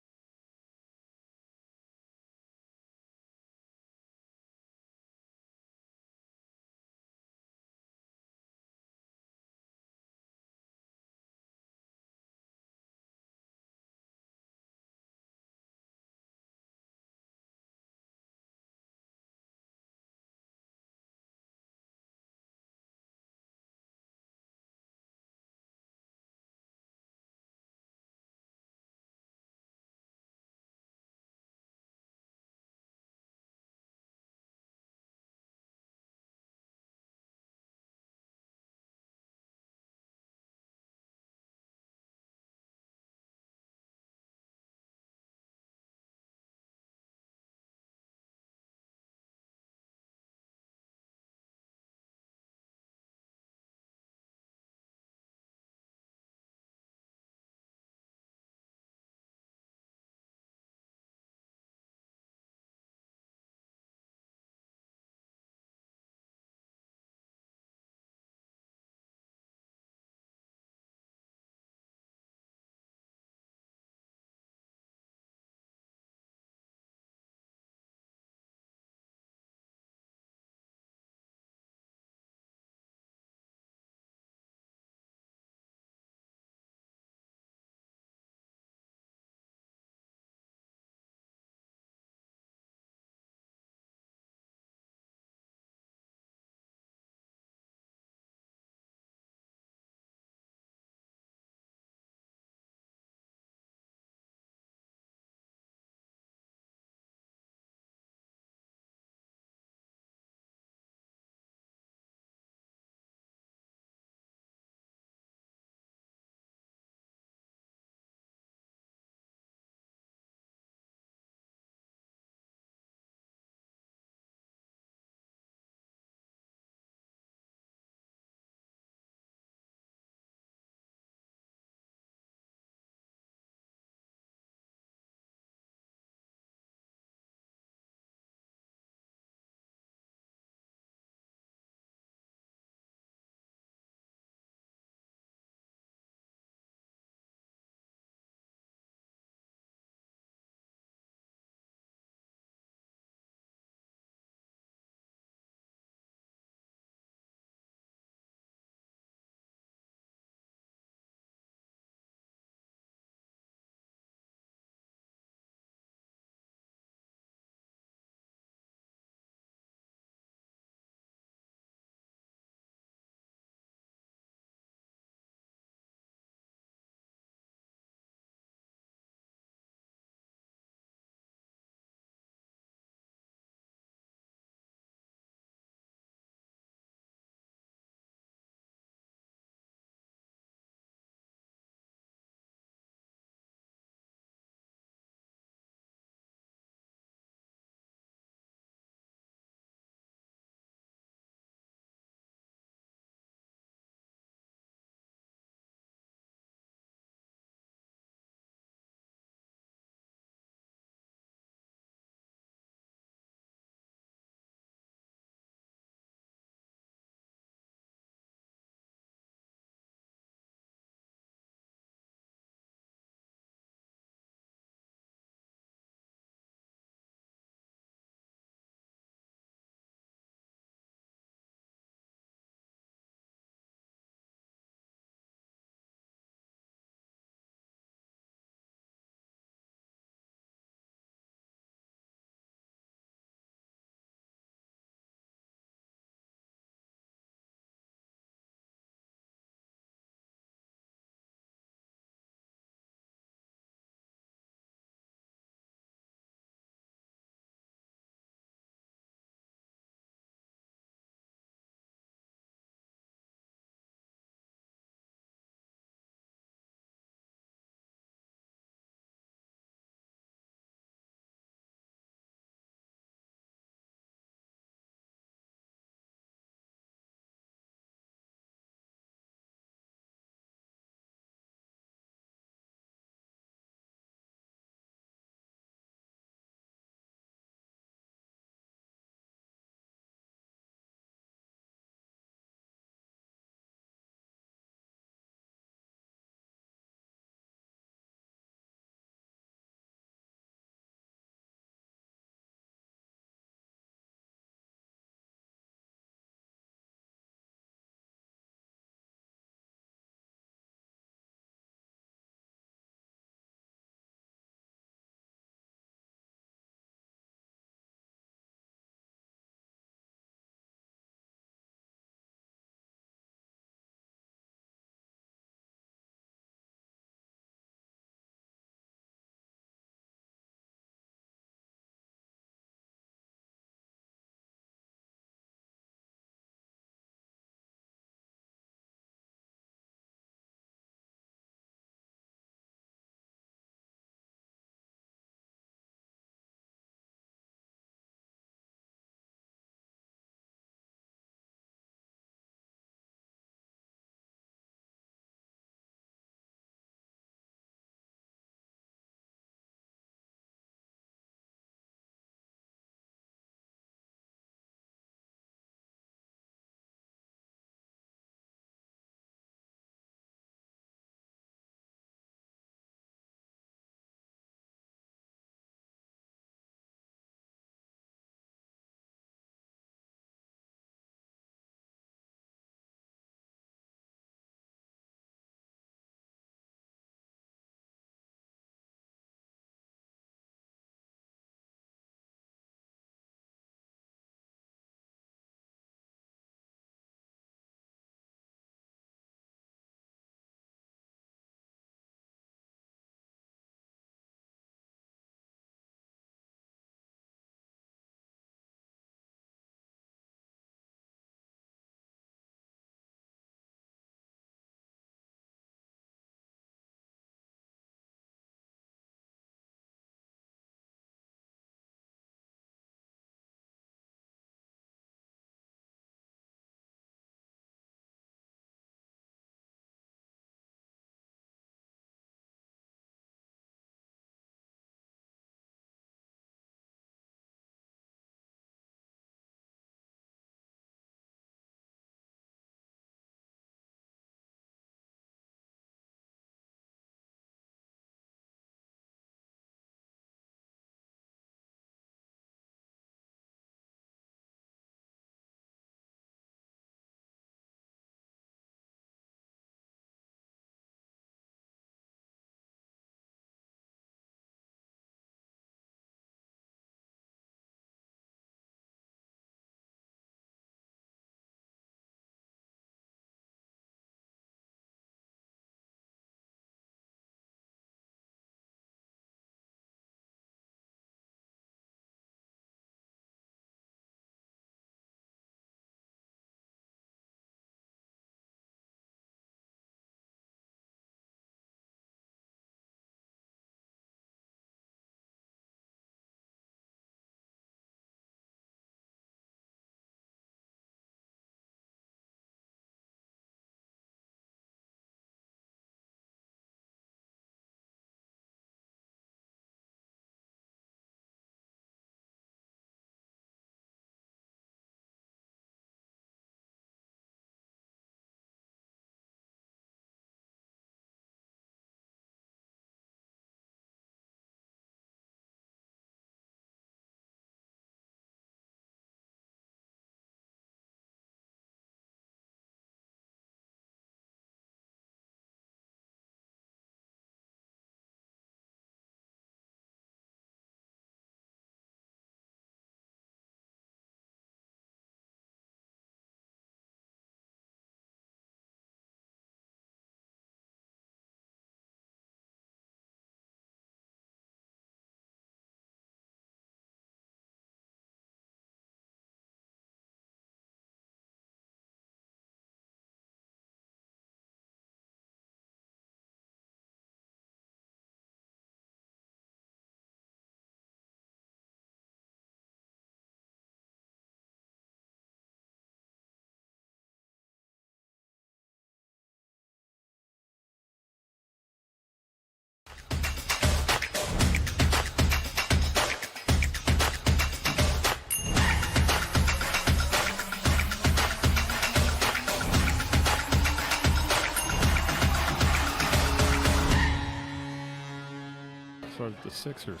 So the Sixers.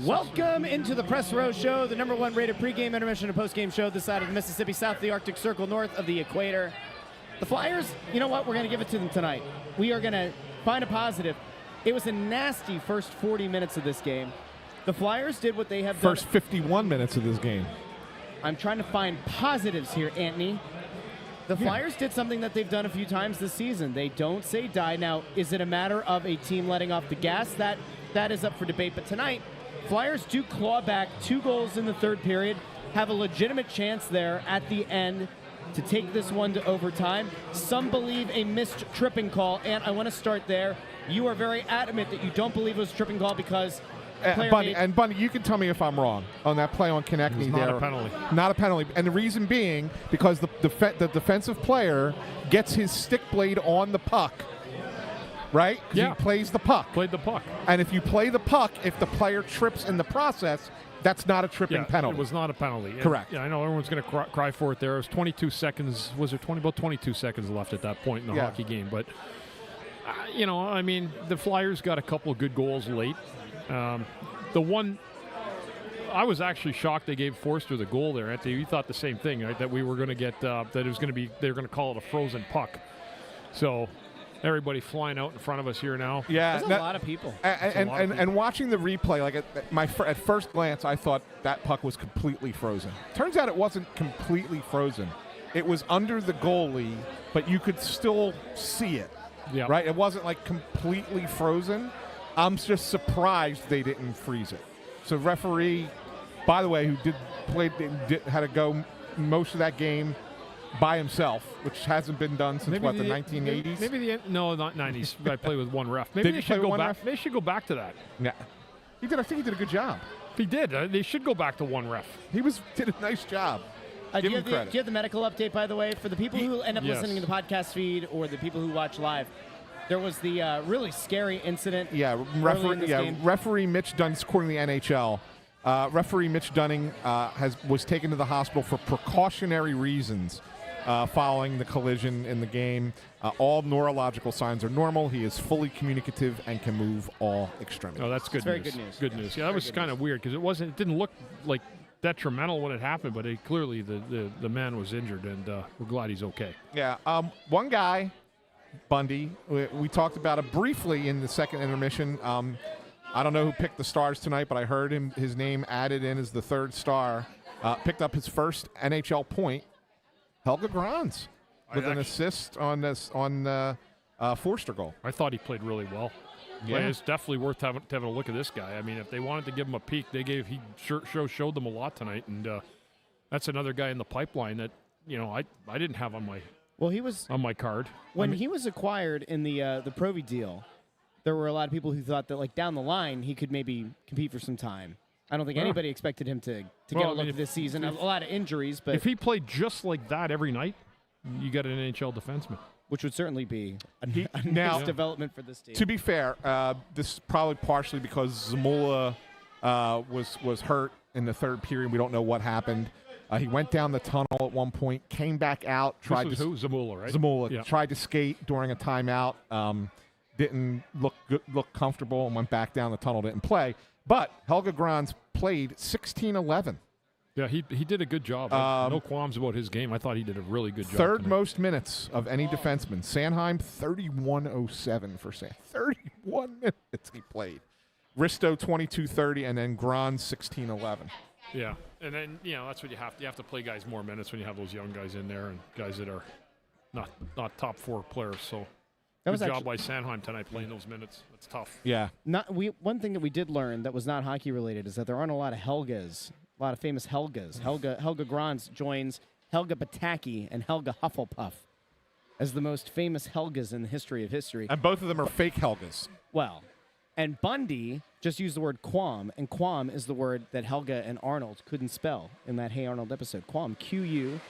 Welcome into the Press Row Show, the #1 rated pregame, intermission, and postgame show this side of the Mississippi, south of the Arctic Circle, north of the equator. The Flyers, you know what? We're going to give it to them tonight. We are going to find a positive. It was a nasty first 40 minutes of this game. The Flyers did what they have done.
First 51 minutes of this game.
I'm trying to find positives here, Anthony. The Flyers did something that they've done a few times this season. They don't say die. Now, is it a matter of a team letting off the gas? That is up for debate. But tonight, Flyers do claw back 2 goals in the third period, have a legitimate chance there at the end to take this one to overtime. Some believe a missed tripping call, and I want to start there. You are very adamant that you don't believe it was a tripping call because
Bundy, you can tell me if I'm wrong on that play on Konechny there.
Not a penalty.
Not a penalty. And the reason being because the defensive player gets his stick blade on the puck, right?
Yeah.
He plays the puck.
Played the puck.
And if you play the puck, if the player trips in the process, that's not a tripping penalty.
It was not a penalty.
Correct.
Yeah, I know everyone's going to cry for it there. It was 22 seconds. Was there about 22 seconds left at that point in the hockey game? But, I mean, the Flyers got a couple of good goals late. The one, I was actually shocked they gave Forster the goal there. Anthony, you thought the same thing, right? That we were going to get, that it was going to be, they were going to call it a frozen puck. So everybody flying out in front of us here now.
Yeah,
there's a lot of people.
And watching the replay, like at first glance, I thought that puck was completely frozen. Turns out it wasn't completely frozen. It was under the goalie, but you could still see it.
Yeah.
Right? It wasn't like completely frozen. I'm just surprised they didn't freeze it. So referee, by the way, who had to go most of that game by himself, which hasn't been done since the 1980s.
No, not 90s. I played with one ref. Maybe they should go back. They should go back to that.
Yeah, he did. I think he did a good job.
He did. They should go back to one ref.
Did a nice job.
Do you have the medical update, by the way, for the people who end up listening to the podcast feed or the people who watch live? There was the really scary incident.
Yeah, referee Mitch Dunning, according to the NHL, referee Mitch Dunning was taken to the hospital for precautionary reasons following the collision in the game. All neurological signs are normal. He is fully communicative and can move all extremities.
Oh, that's good news.
Very good news.
Good news. Yeah, that was kind of weird because it didn't look like detrimental when it happened, but clearly the man was injured, and we're glad he's okay.
Yeah, one guy, Bundy, we talked about it briefly in the second intermission. I don't know who picked the stars tonight, but I heard his name added in as the third star. Picked up his first NHL point, Helge Grans, with an assist on Forster goal.
I thought he played really well. Yeah, it's definitely worth having a look at this guy. I mean, if they wanted to give him a peek, he showed them a lot tonight, and that's another guy in the pipeline that I didn't have on my card.
When he was acquired in the Provi deal, there were a lot of people who thought that like down the line he could maybe compete for some time. I don't think anybody expected him to get a look this season. A lot of injuries, but
if he played just like that every night, you got an NHL defenseman.
Which would certainly be a nice development for this team.
To be fair, this is probably partially because Zamula was hurt in the third period. We don't know what happened. He went down the tunnel at one point, came back out.
Zamula, right?
Zamula tried to skate during a timeout. Didn't look comfortable and went back down the tunnel. Didn't play. But Helge Grans played 16-11.
Yeah, he did a good job. No qualms about his game. I thought he did a really good job.
Third most minutes of any defenseman. Sanheim, 31:07 for San. 31 minutes he played. Risto, 22:30, and then Grans, 16:11.
Yeah, and then that's what you have. You have to play guys more minutes when you have those young guys in there and guys that are not top 4 players. So good job by Sanheim tonight playing those minutes. That's tough.
Yeah.
One thing that we did learn that was not hockey related is that there aren't a lot of Helges. A lot of famous Helgas. Helge Grans joins Helga Bataki and Helga Hufflepuff as the most famous Helgas in the history of history.
And both of them are fake Helgas.
Well, and Bundy just used the word quam, and quam is the word that Helga and Arnold couldn't spell in that Hey Arnold episode. Quam, Q-U.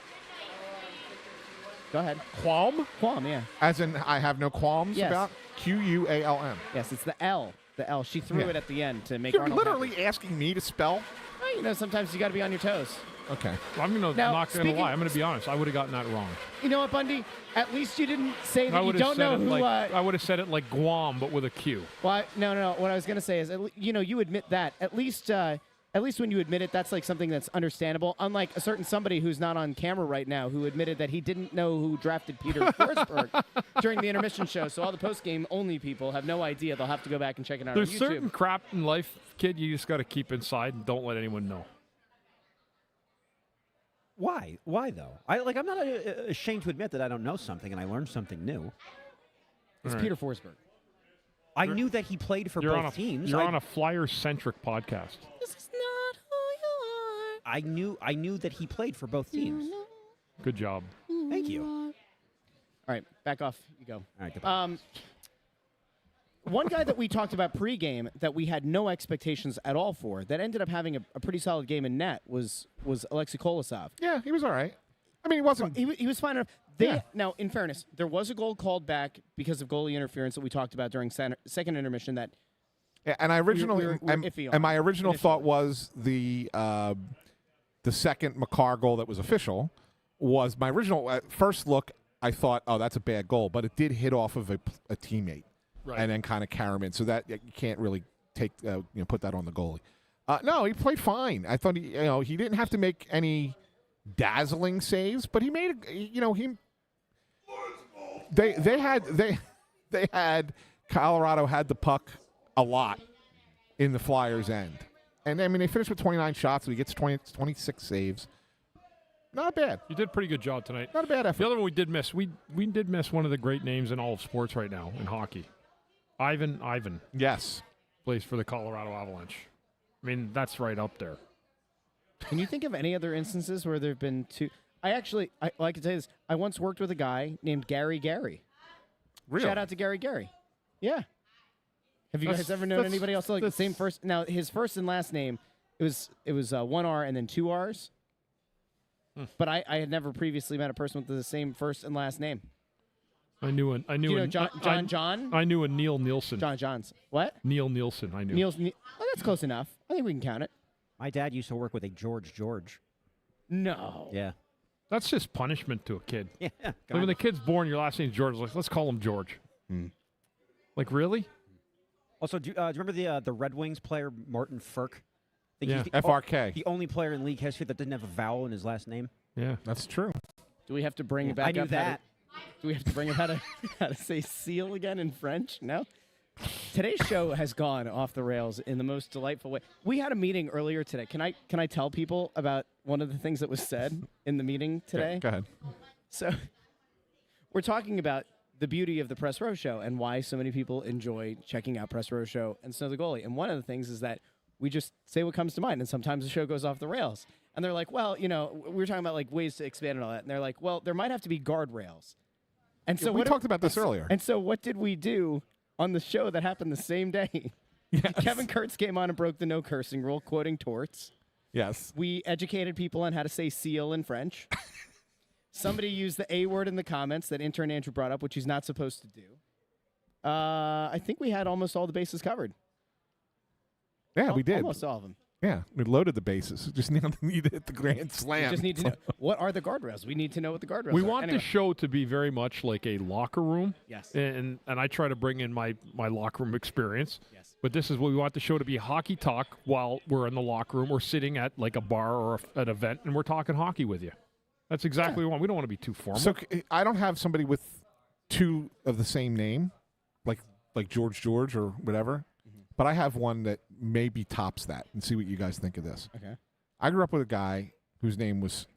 Go ahead.
Qualm?
Quam, yeah.
As in I have no qualms about? Q-U-A-L-M.
Yes, it's the L. The L. She threw it at the end to make
You're
Arnold
literally
happy.
asking me to spell?
Well, sometimes you got to be on your toes.
Okay.
I'm
Now,
not going to
speaking-
lie. I'm going to be honest. I would have gotten that wrong.
You know what, Bundy? At least you didn't say that
I
you
would have
don't
said
know
it
who.
like I would have said it like Guam, but with a Q.
Well, no. What I was gonna say is, you admit that. At least when you admit it, that's like something that's understandable. Unlike a certain somebody who's not on camera right now, who admitted that he didn't know who drafted Peter Forsberg during the intermission show. So all the post-game only people have no idea. They'll have to go back and check it out
There's
on YouTube.
certain crap in life, kid, you just got to keep inside and don't let anyone know.
Why? Why though? I'm not ashamed to admit that I don't know something and I learned something new.
It's
All right.
Peter Forsberg.
I knew that he played for both teams.
You're on a Flyers-centric podcast.
This is not who you are.
I knew that he played for both teams.
Good job.
Thank you.
All right, back off. You go.
All right, goodbye.
One guy that we talked about pregame that we had no expectations at all for, that ended up having a pretty solid game in net, was Alexei Kolosov.
Yeah, he was all right. I mean, he wasn't.
He was fine enough.
Yeah.
Now, in fairness, there was a goal called back because of goalie interference that we talked about during second intermission. That
Yeah, and I originally,
we're iffy on
and my original
initially.
thought was the second McCarr goal that was official was my original first look. I thought, oh, that's a bad goal, but it did hit off of a teammate,
Right.
and then kind of carry him in. So that you can't really take put that on the goalie. No, he played fine. I thought he didn't have to make any dazzling saves, but he made They had Colorado had the puck a lot in the Flyers' end. And, I mean, they finished with 29 shots, so he gets 26 saves. Not bad.
You did a pretty good job tonight.
Not a bad effort.
The other one we did miss, we did miss one of the great names in all of sports right now in hockey. Ivan
Yes.
plays for the Colorado Avalanche. I mean, that's right up there.
Can you think of any other instances where there have been two? I can tell you this. I once worked with a guy named Gary.
Really?
Shout out to Gary. Yeah. Have you
That's-
guys ever known
that's-
anybody else like the
that's-
same first? Now his first and last name, it was one R and then two R's. But I had never previously met a person with the same first and last name.
I knew
Do you know John?
I knew a Neil Nielsen.
Johns. What?
Neil Nielsen, I knew.
Oh, that's close enough. I think we can count it.
My dad used to work with a George.
No.
Yeah.
That's just punishment to a kid.
Yeah.
Like when the kid's born, your last name's George. Like, let's call him George. Like, really?
Also, do you remember the Red Wings player Martin Ferk? I think
Yeah.
he's the
FRK.
the only player in league history that didn't have a vowel in his last name.
Yeah.
That's true.
Do we have to bring it back
I knew
up?
that.
Do we have to bring up how to say seal again in French? No? Today's show has gone off the rails in the most delightful way. We had a meeting earlier today. Can I tell people about one of the things that was said in the meeting today?
Go ahead.
So we're talking about the beauty of the Press Row Show and why so many people enjoy checking out Press Row Show and Snow the Goalie. And one of the things is that we just say what comes to mind, and sometimes the show goes off the rails. And they're like, well, we were talking about like ways to expand and all that. And they're like, well, there might have to be guardrails. And so
we talked about this earlier.
And so what did we do on the show that happened the same day?
Yes.
Kevin Kurtz came on and broke the no cursing rule, quoting Torts.
Yes.
We educated people on how to say seal in French. Somebody used the A word in the comments that intern Andrew brought up, which he's not supposed to do. I think we had almost all the bases covered.
Yeah, we did.
Almost all of them.
Yeah, we loaded the bases. Just need to hit the grand
We
slam.
just need to know what are the guardrails. We need to know what the guardrails
We
are.
want
Anyway.
the show to be very much like a locker room.
Yes.
And I try to bring in my locker room experience.
Yes.
But this is what we want the show to be: hockey talk while we're in the locker room or sitting at like a bar or an event, and we're talking hockey with you. That's exactly what we want. We don't want to be too formal.
So I don't have somebody with two of the same name, like George or whatever, but I have one that maybe tops that. And see what you guys think of this.
Okay.
I grew up with a guy whose name was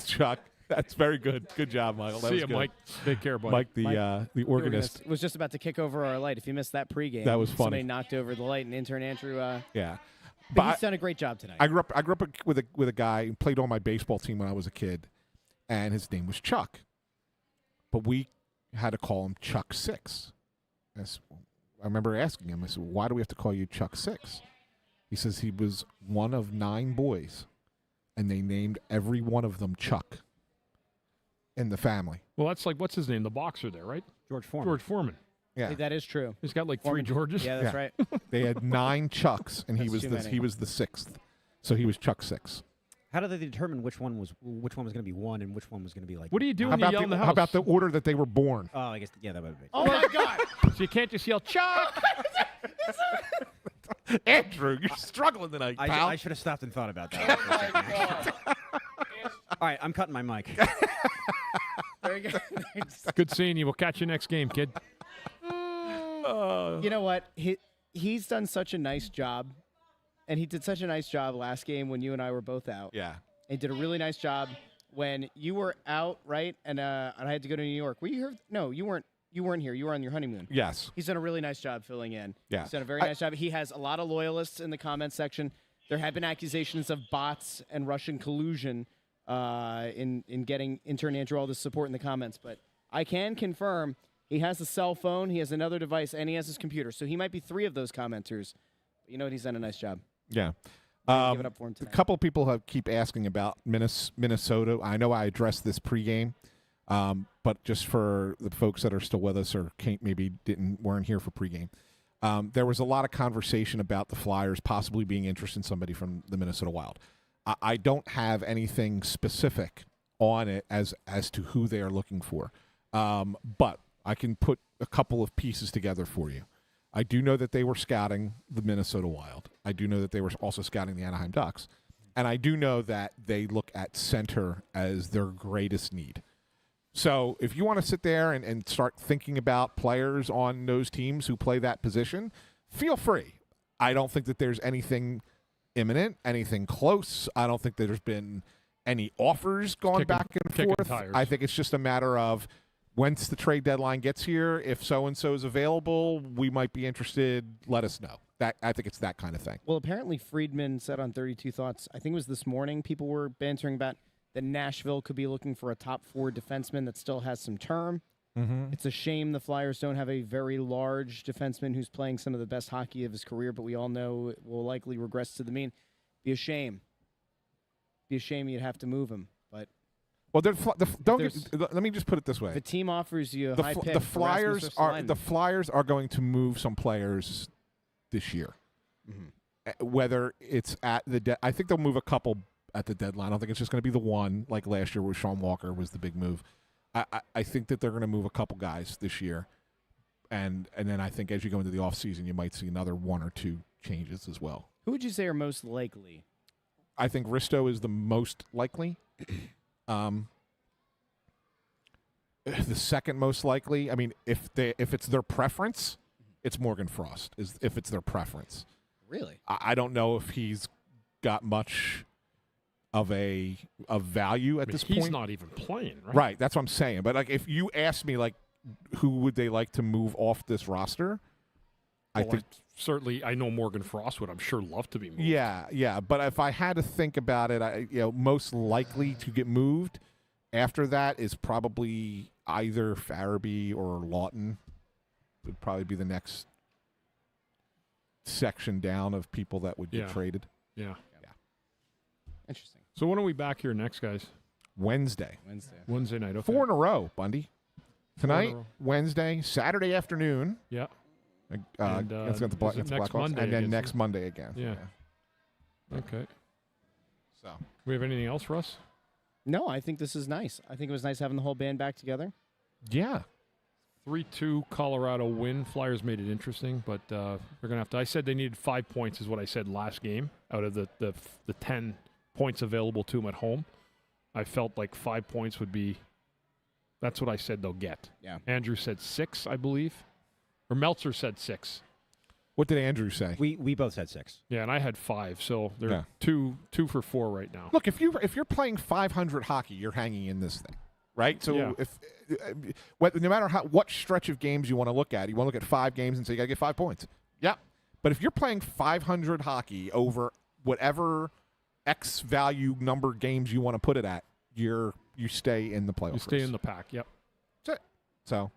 Chuck. That's very good. Good job, Michael. That
See
was
ya,
good.
Mike. Take care, buddy.
Mike, the organist.
Was just about to kick over our light. If you missed that pregame,
That was funny.
Somebody knocked over the light, and intern Andrew.
Yeah.
But he's
But
done a great job tonight.
I grew up with a guy who played on my baseball team when I was a kid, and his name was Chuck. But we had to call him Chuck Six. I remember asking him, I said, why do we have to call you Chuck Six? He says he was one of 9 boys, and they named every one of them Chuck in the family.
Well, that's like, what's his name? The boxer there, right?
George Foreman.
George Foreman.
Yeah.
That is true.
He's got like 3
Foreman.
Georges.
Yeah, that's
Yeah.
right.
They had 9 Chucks, and he
That's
was
too
the
many.
he was the 6th. So he was Chuck 6.
How do they determine which one was going to be 1 and which one was going to be like?
What do you do
How
when you
about,
yell in the house?
how about the order that they were born?
Oh, I guess yeah, that would be.
Oh my God!
So you can't just yell, Chuck!
Andrew, you're struggling tonight, pal.
I should have stopped and thought about that. For a second. All right, I'm cutting my mic.
Very good.
Good seeing you. We'll catch you next game, kid.
You know what? He's done such a nice job, and he did such a nice job last game when you and I were both out.
Yeah.
He did a really nice job when you were out, right? And I had to go to New York. Were you here? No, you weren't. You weren't here. You were on your honeymoon.
Yes.
He's done a really nice job filling in.
Yeah.
He's done a very nice job. He has a lot of loyalists in the comment section. There have been accusations of bots and Russian collusion in getting intern Andrew all this support in the comments. But I can confirm he has a cell phone, he has another device, and he has his computer. So he might be 3 of those commenters. But you know what? He's done a nice job.
Yeah.
Give it up for him
A
tonight.
couple of people keep asking about Minnesota. I know I addressed this pregame, but just for the folks that are still with us or maybe weren't here for pregame, there was a lot of conversation about the Flyers possibly being interested in somebody from the Minnesota Wild. I don't have anything specific on it as to who they are looking for, but I can put a couple of pieces together for you. I do know that they were scouting the Minnesota Wild. I do know that they were also scouting the Anaheim Ducks. And I do know that they look at center as their greatest need. So if you want to sit there and start thinking about players on those teams who play that position, feel free. I don't think that there's anything imminent, anything close. I don't think that there's been any offers going back and forth.
Tires.
I think it's just a matter of once the trade deadline gets here, if so-and-so is available, we might be interested. Let us know. I think it's that kind of thing.
Well, apparently Friedman said on 32 Thoughts, I think it was this morning, people were bantering about that Nashville could be looking for a top 4 defenseman that still has some term.
Mm-hmm.
It's a shame the Flyers don't have a very large defenseman who's playing some of the best hockey of his career, but we all know it will likely regress to the mean. Be a shame. Be a shame you'd have to move him. But
Well, let me just put it this way:
if a team offers you a high pick,
the Flyers are going to move some players this year. Mm-hmm. Whether it's at I think they'll move a couple at the deadline. I don't think it's just going to be the one like last year where Sean Walker was the big move. I think that they're going to move a couple guys this year, and then I think as you go into the offseason, you might see another 1 or 2 changes as well.
Who would you say are most likely?
I think Risto is the most likely. The second most likely. I mean, if it's their preference, it's Morgan Frost. If it's their preference.
Really?
I don't know if he's got much of value at this point.
He's not even playing, right?
Right. That's what I'm saying. But like, if you ask me, like, who would they like to move off this roster? I think
certainly I know Morgan Frost would, I'm sure, love to be moved.
Yeah. But if I had to think about it, most likely to get moved after that is probably either Farabee or Lawton. Would probably be the next section down of people that would get traded.
Yeah.
Interesting.
So when are we back here next, guys?
Wednesday
night. Okay.
4 in a row, Bundy. Tonight, Wednesday, Saturday afternoon.
Yeah.
Against the Blackhawks,
Monday
and then next Monday again.
Yeah. Okay.
So,
we have anything else, Russ?
No, I think this is nice. I think it was nice having the whole band back together.
yeah.
3-2 Colorado win. Flyers made it interesting, but they're going to have to. I said they needed 5 points, is what I said last game, out of the 10 points available to them at home. I felt like 5 points would be. That's what I said they'll get.
Yeah.
Andrew said 6, I believe, or Meltzer said 6.
What did Andrew say?
We both said 6.
Yeah, and I had 5, so they're 2 for 4 right now.
Look, if you're playing 500 hockey, you're hanging in this thing, right? So no matter what stretch of games you want to look at, you want to look at 5 games and say you got to get 5 points. Yeah, but if you're playing 500 hockey over whatever X value number games you want to put it at, you stay in the playoffs.
You stay in the pack. Yep.
That's it. So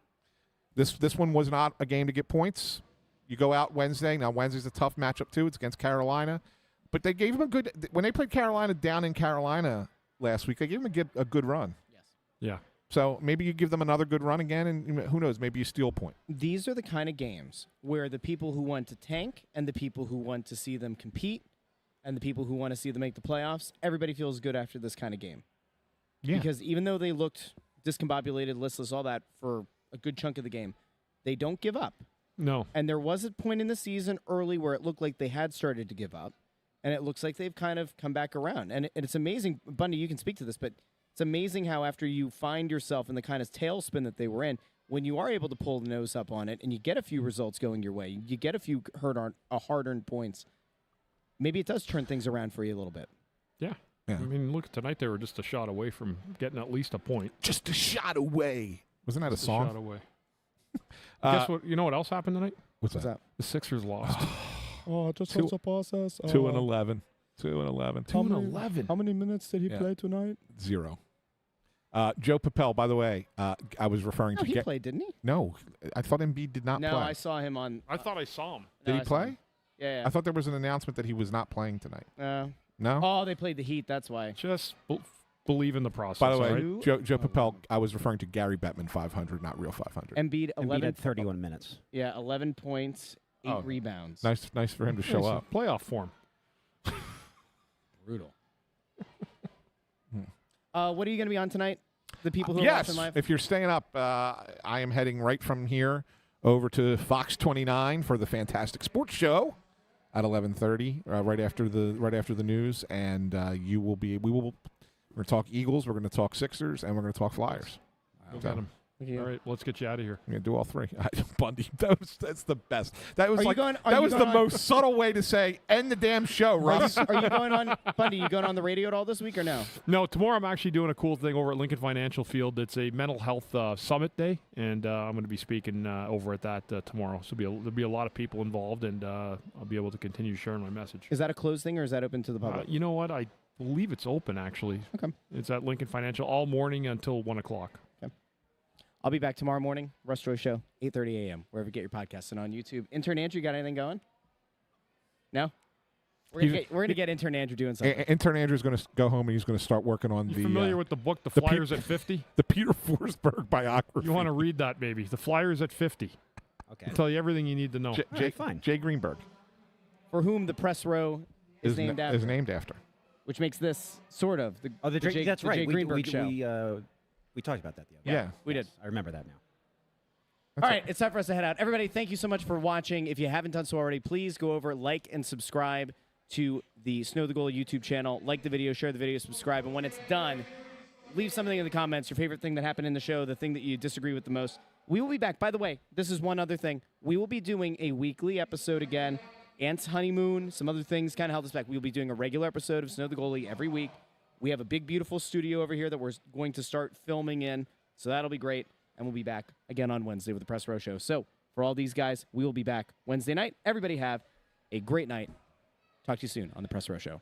this one was not a game to get points. You go out Wednesday. Now, Wednesday's a tough matchup, too. It's against Carolina. But they gave them when they played Carolina down in Carolina last week, they gave them a good run.
Yes.
Yeah.
So maybe you give them another good run again, and who knows, maybe you steal a point.
These are the kind of games where the people who want to tank and the people who want to see them compete and the people who want to see them make the playoffs, everybody feels good after this kind of game.
Yeah.
Because even though they looked discombobulated, listless, all that for a good chunk of the game, they don't give up.
No.
And there was a point in the season early where it looked like they had started to give up, and it looks like they've kind of come back around. And it's amazing, Bundy, you can speak to this, but it's amazing how after you find yourself in the kind of tailspin that they were in, when you are able to pull the nose up on it and you get a few results going your way, you get a few hard-earned points, maybe it does turn things around for you a little bit.
Yeah.
Yeah.
I mean, look, tonight they were just a shot away from getting at least a point.
Just a shot away. Wasn't that a song?
A shot away. Guess what? You know what else happened tonight?
What's that?
The Sixers lost.
Oh, just
Two-
was a process.
2-11. 2-11.
2-11.
How many minutes did he
Yeah.
play tonight?
0. Joe Papel, by the way, I was referring
No,
to.
he played, didn't he?
No, I thought Embiid did not
No,
play.
I saw him on.
I thought I saw him.
Did
no,
he
I saw
play?
him. Yeah.
I thought there was an announcement that he was not playing tonight. No?
Oh, they played the Heat. That's why.
Just believe in the process.
By the way,
all right?
Joe Papel, I was referring to Gary Bettman 500, not real 500.
Embiid,
Embiid
11
had 31 minutes.
Yeah, 11 points, 8
Oh.
rebounds.
Nice for him to show
Nice.
up.
Playoff form.
Brutal. What are you going to be on tonight? The people who are
Yes,
watching live?
if you're staying up, I am heading right from here over to Fox 29 for the Fantastic Sports Show at 11:30, right after the news, and we will. We're going to talk Eagles, we're going to talk Sixers, and we're going to talk Flyers.
Look at him. All right, let's get you out of here.
I'm going to do all three. Bundy, that's the best. That was
Are you
like
going- are
that
you
was the
going on-
most subtle way to say end the damn show, Russ.
Are you going on, Bundy, you going on the radio at all this week or no?
No, tomorrow I'm actually doing a cool thing over at Lincoln Financial Field. It's a mental health summit day, and I'm going to be speaking over at that tomorrow. So there'll be a lot of people involved, and I'll be able to continue sharing my message.
Is that a closed thing or is that open to the public?
You know what? I believe it's open, actually.
Okay.
It's at Lincoln Financial all morning until 1 o'clock.
I'll be back tomorrow morning. Russ Joy Show, 8:30 a.m., wherever you get your podcasts and on YouTube. Intern Andrew, got anything going? No? We're going to get Intern Andrew doing something.
Intern Andrew's going to go home and he's going to start working on
You
the
familiar with the book, The
the
Flyers at 50?
the Peter Forsberg biography.
You want to read that, maybe. The Flyers at 50.
Okay.
It'll tell you everything you need to know.
fine.
Jay Greenberg
For whom the press row is named after.
Is named after.
Which makes this sort of the Jay,
that's
the
right.
Jay Greenberg show.
We talked about that the other
Yeah.
day.
we did.
I remember that now.
All right, it's time for us to head out. Everybody, thank you so much for watching. If you haven't done so already, please go over, like, and subscribe to the Snow the Goalie YouTube channel. Like the video, share the video, subscribe. And when it's done, leave something in the comments, your favorite thing that happened in the show, the thing that you disagree with the most. We will be back. By the way, this is one other thing. We will be doing a weekly episode again. Ant's honeymoon, some other things kind of held us back. We will be doing a regular episode of Snow the Goalie every week. We have a big, beautiful studio over here that we're going to start filming in, so that'll be great. And we'll be back again on Wednesday with the Press Row Show. So for all these guys, we will be back Wednesday night. Everybody have a great night. Talk to you soon on the Press Row Show.